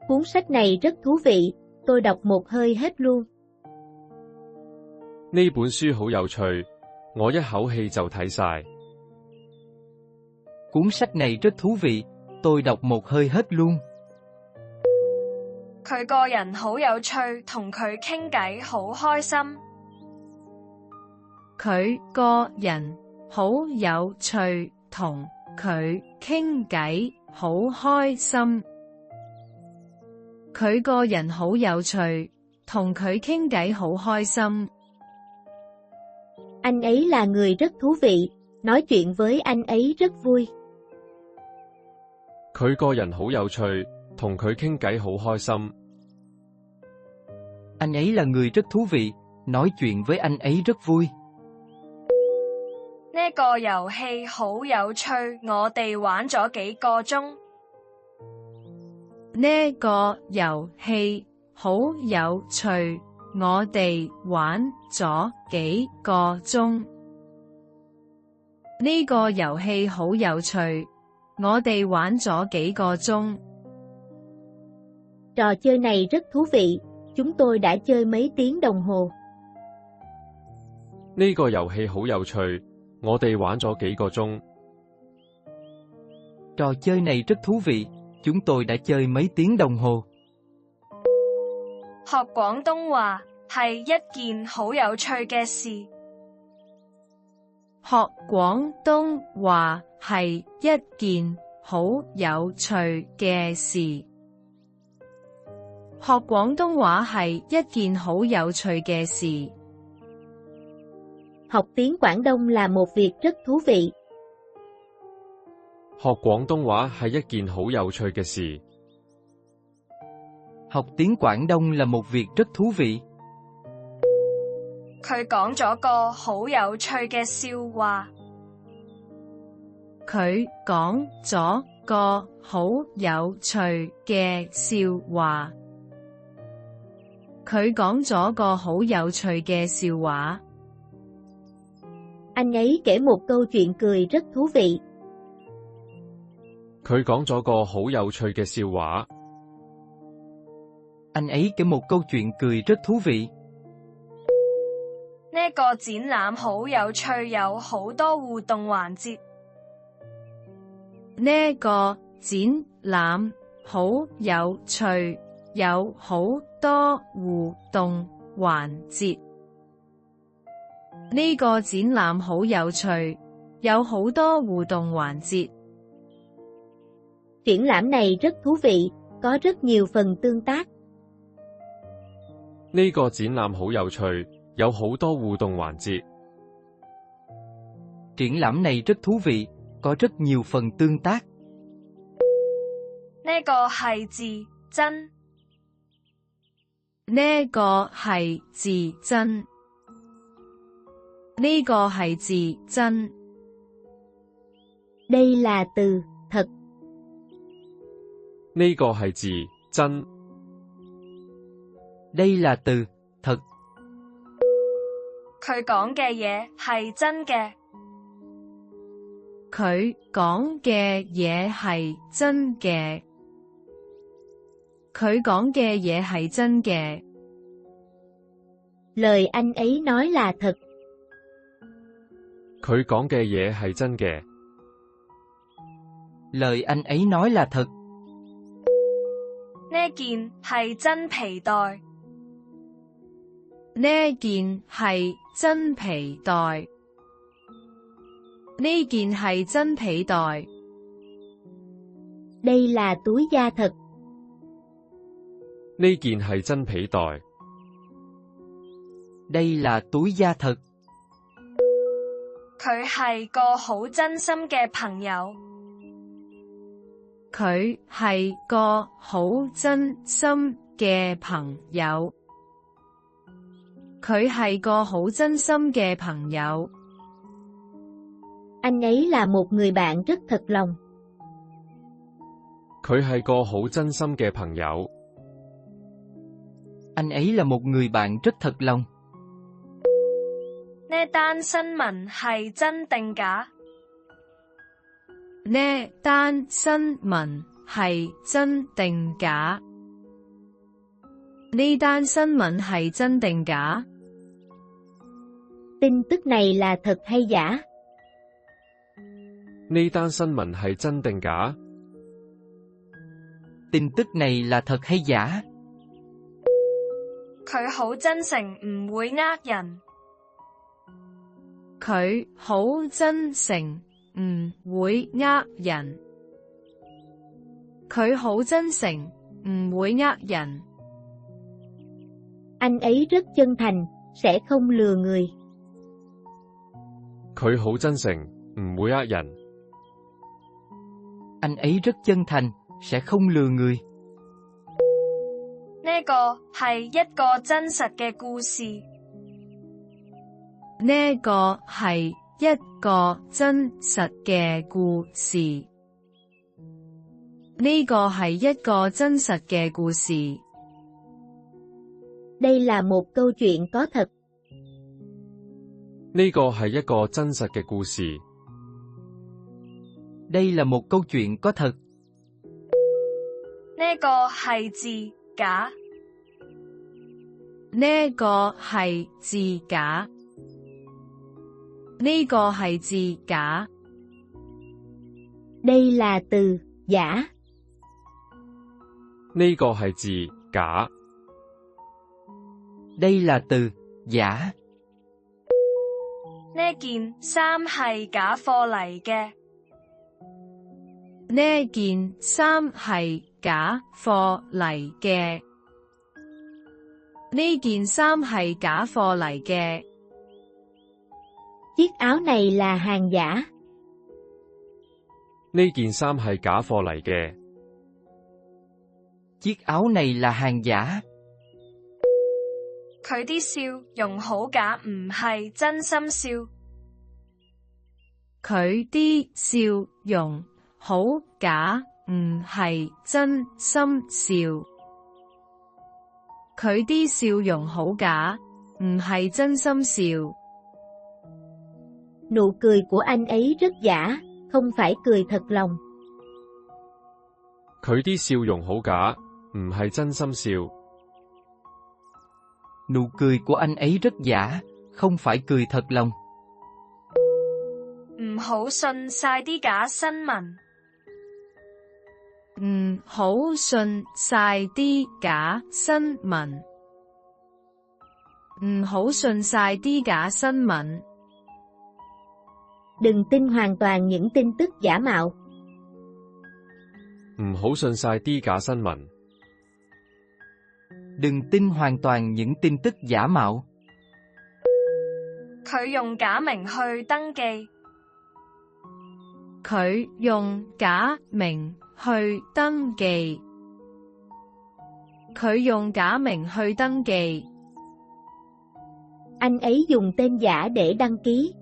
Speaker 1: Cuốn sách này rất thú vị, tôi đọc một hơi hết luôn.
Speaker 4: 呢本書好有趣，我一口氣就睇晒。
Speaker 5: Cuốn sách này rất thú vị, tôi đọc một hơi hết luôn.
Speaker 2: 佢個人好有趣，同佢傾偈好開心。
Speaker 3: 佢個人好有趣，同佢傾偈好開心。佢個人好有趣，同佢傾偈好開心。
Speaker 1: Anh ấy là người rất thú vị, nói chuyện với anh ấy rất vui.
Speaker 4: 佢個人好有趣，同佢傾偈好開心。
Speaker 5: Anh ấy là người rất thú vị, nói chuyện với anh ấy rất vui.
Speaker 2: 呢個遊戲好有趣，我哋玩咗幾個鐘。
Speaker 3: 呢個遊戲好有趣，我哋玩咗幾個鐘。呢個遊戲好有趣，我哋玩咗幾個鐘。
Speaker 1: Trò chơi này rất thú vị, chúng tôi đã chơi mấy tiếng đồng hồ.
Speaker 4: 呢個遊戲好有趣，我哋玩咗幾個鐘。
Speaker 5: Trò chơi này rất thú vị, chúng tôi đã chơi mấy tiếng đồng hồ.
Speaker 2: 學廣東話係一件好有趣嘅事。
Speaker 3: 學廣東話係一件好有趣嘅事。學廣東話係一件好有趣嘅事。
Speaker 1: Học tiếng Quảng Đông là một việc rất thú vị.
Speaker 4: 學廣東話係一件好有趣嘅事。
Speaker 5: Học tiếng Quảng Đông là một việc rất thú vị.
Speaker 2: 佢講咗個好有趣嘅笑話。
Speaker 3: 佢講咗個好有趣嘅笑話。佢講咗個好有趣嘅笑話。
Speaker 1: Anh ấy kể một câu chuyện cười rất thú vị.
Speaker 4: 佢講咗個好有趣嘅笑話。
Speaker 5: Anh ấy kể một câu chuyện cười rất thú vị.
Speaker 2: 呢個展覽好有趣，有好多互動環節。
Speaker 3: 呢個展覽好有趣，有好多互動環節。呢個展覽好有趣，有好多互動環節。
Speaker 1: Triển lãm này rất thú vị, có rất nhiều phần tương tác.
Speaker 4: 呢個展覽好有趣，有好多互動環節。
Speaker 5: Triển lãm này rất thú vị, có rất nhiều phần tương tác.
Speaker 2: 呢個係字真。
Speaker 3: 呢個係字真。呢個係字真。
Speaker 1: Đây là từ thật.
Speaker 4: 呢個係字真。
Speaker 5: Đây là từ thật.
Speaker 2: 佢講嘅嘢係真嘅。
Speaker 3: 佢講嘅嘢係真嘅。佢講嘅嘢係真嘅。
Speaker 1: Lời anh ấy nói là thật.
Speaker 4: 佢講嘅嘢係真嘅。
Speaker 5: Lời anh ấy nói là thật.
Speaker 2: 呢件係真皮袋。
Speaker 3: 呢件係真皮袋。呢件係真皮袋。
Speaker 1: Đây là túi da thật.
Speaker 4: 呢件係真皮袋。
Speaker 5: Đây là túi da thật.
Speaker 2: 佢係個好真心嘅朋友。
Speaker 3: 佢係個好真心嘅朋友。佢係個好真心嘅朋友。
Speaker 1: Anh ấy là một người bạn rất thật lòng.
Speaker 4: 佢係個好真心嘅朋友。
Speaker 5: Anh ấy là một người bạn rất thật lòng.
Speaker 2: 呢單新聞係真定假？
Speaker 3: 呢單新聞係真定假？呢單新聞係真定假？
Speaker 1: Tin tức này là thật hay giả?
Speaker 4: 呢單新聞係真定假？
Speaker 5: Tin tức này là thật hay giả?
Speaker 2: 佢好真誠，唔會呃人。
Speaker 3: 佢好真誠，唔會呃人。佢好真誠，唔會呃人。
Speaker 1: Anh ấy rất chân thành, sẽ không lừa người.
Speaker 4: 佢好真誠，唔會呃人。
Speaker 5: Anh ấy rất chân thành, sẽ không lừa người.
Speaker 2: 呢個係一個真實嘅故事。
Speaker 3: 呢個係一個真實嘅故事。呢個係一個真實嘅故事。
Speaker 1: Đây là một câu chuyện có thật.
Speaker 4: 呢個係一個真實嘅故事。
Speaker 5: Đây là một câu chuyện có thật.
Speaker 2: 呢個係字假。
Speaker 3: 呢個係字假。呢個係字假。
Speaker 1: Đây là từ giả.
Speaker 4: 呢個係字假。
Speaker 5: Đây là từ giả.
Speaker 2: 呢件衫係假貨嚟嘅。
Speaker 3: 呢件衫係假貨嚟嘅。呢件衫係假貨嚟嘅。
Speaker 1: Chiếc áo này là hàng giả.
Speaker 4: 呢件衫係假貨嚟嘅。
Speaker 5: Chiếc áo này là hàng giả.
Speaker 2: 佢啲笑容好假，唔係真心笑。
Speaker 3: 佢啲笑容好假，唔係真心笑。佢啲笑容好假，唔係真心笑。
Speaker 1: Nụ cười của anh ấy rất giả, không phải cười thật lòng.
Speaker 4: 佢啲笑容好假，唔係真心笑。
Speaker 5: Nụ cười của anh ấy rất giả, không phải cười thật lòng.
Speaker 2: 唔好信晒啲假新聞。
Speaker 3: 唔好信晒啲假新聞。唔好信晒啲假新聞。
Speaker 1: Đừng tin hoàn toàn những tin tức giả mạo.
Speaker 4: 唔好信晒啲假新聞。
Speaker 5: Đừng tin hoàn toàn những tin tức giả mạo.
Speaker 2: 佢用假名去登記。
Speaker 3: 佢用假名去登記。佢用假名去登記。
Speaker 1: Anh ấy dùng tên giả để đăng ký.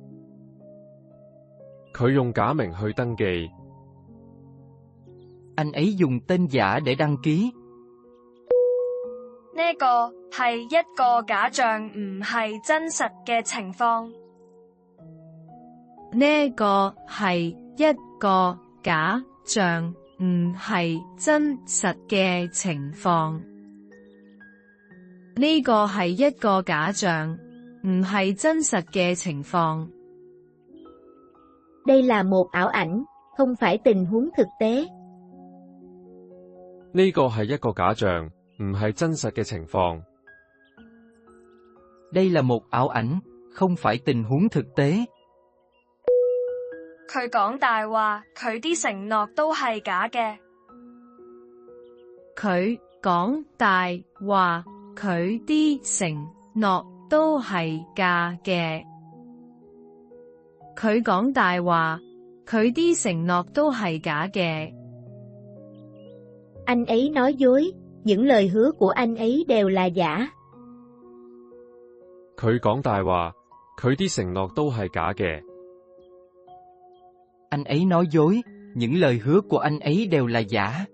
Speaker 4: 佢用假名去登記。
Speaker 5: Anh ấy dùng tên giả để đăng ký.
Speaker 2: 呢個係一個假象，唔係真實嘅情況。
Speaker 3: 呢個係一個假象，唔係真實嘅情況。呢個係一個假象，唔係真實嘅情況。
Speaker 1: Đây là một ảo ảnh, không phải tình huống thực tế.
Speaker 4: 呢個係一個假象，唔係真實嘅情況。
Speaker 5: Đây là một ảo ảnh, không phải tình huống thực tế.
Speaker 2: 佢講大話，佢啲承諾都係假嘅。
Speaker 3: 佢講大話，佢啲承諾都係假嘅。佢講大話，佢啲承諾都係假嘅。
Speaker 1: Anh ấy nói dối, những lời hứa của anh ấy đều là giả.
Speaker 4: 佢講大話，佢啲承諾都係假嘅。
Speaker 5: Anh ấy nói dối, những lời hứa của anh ấy đều là giả.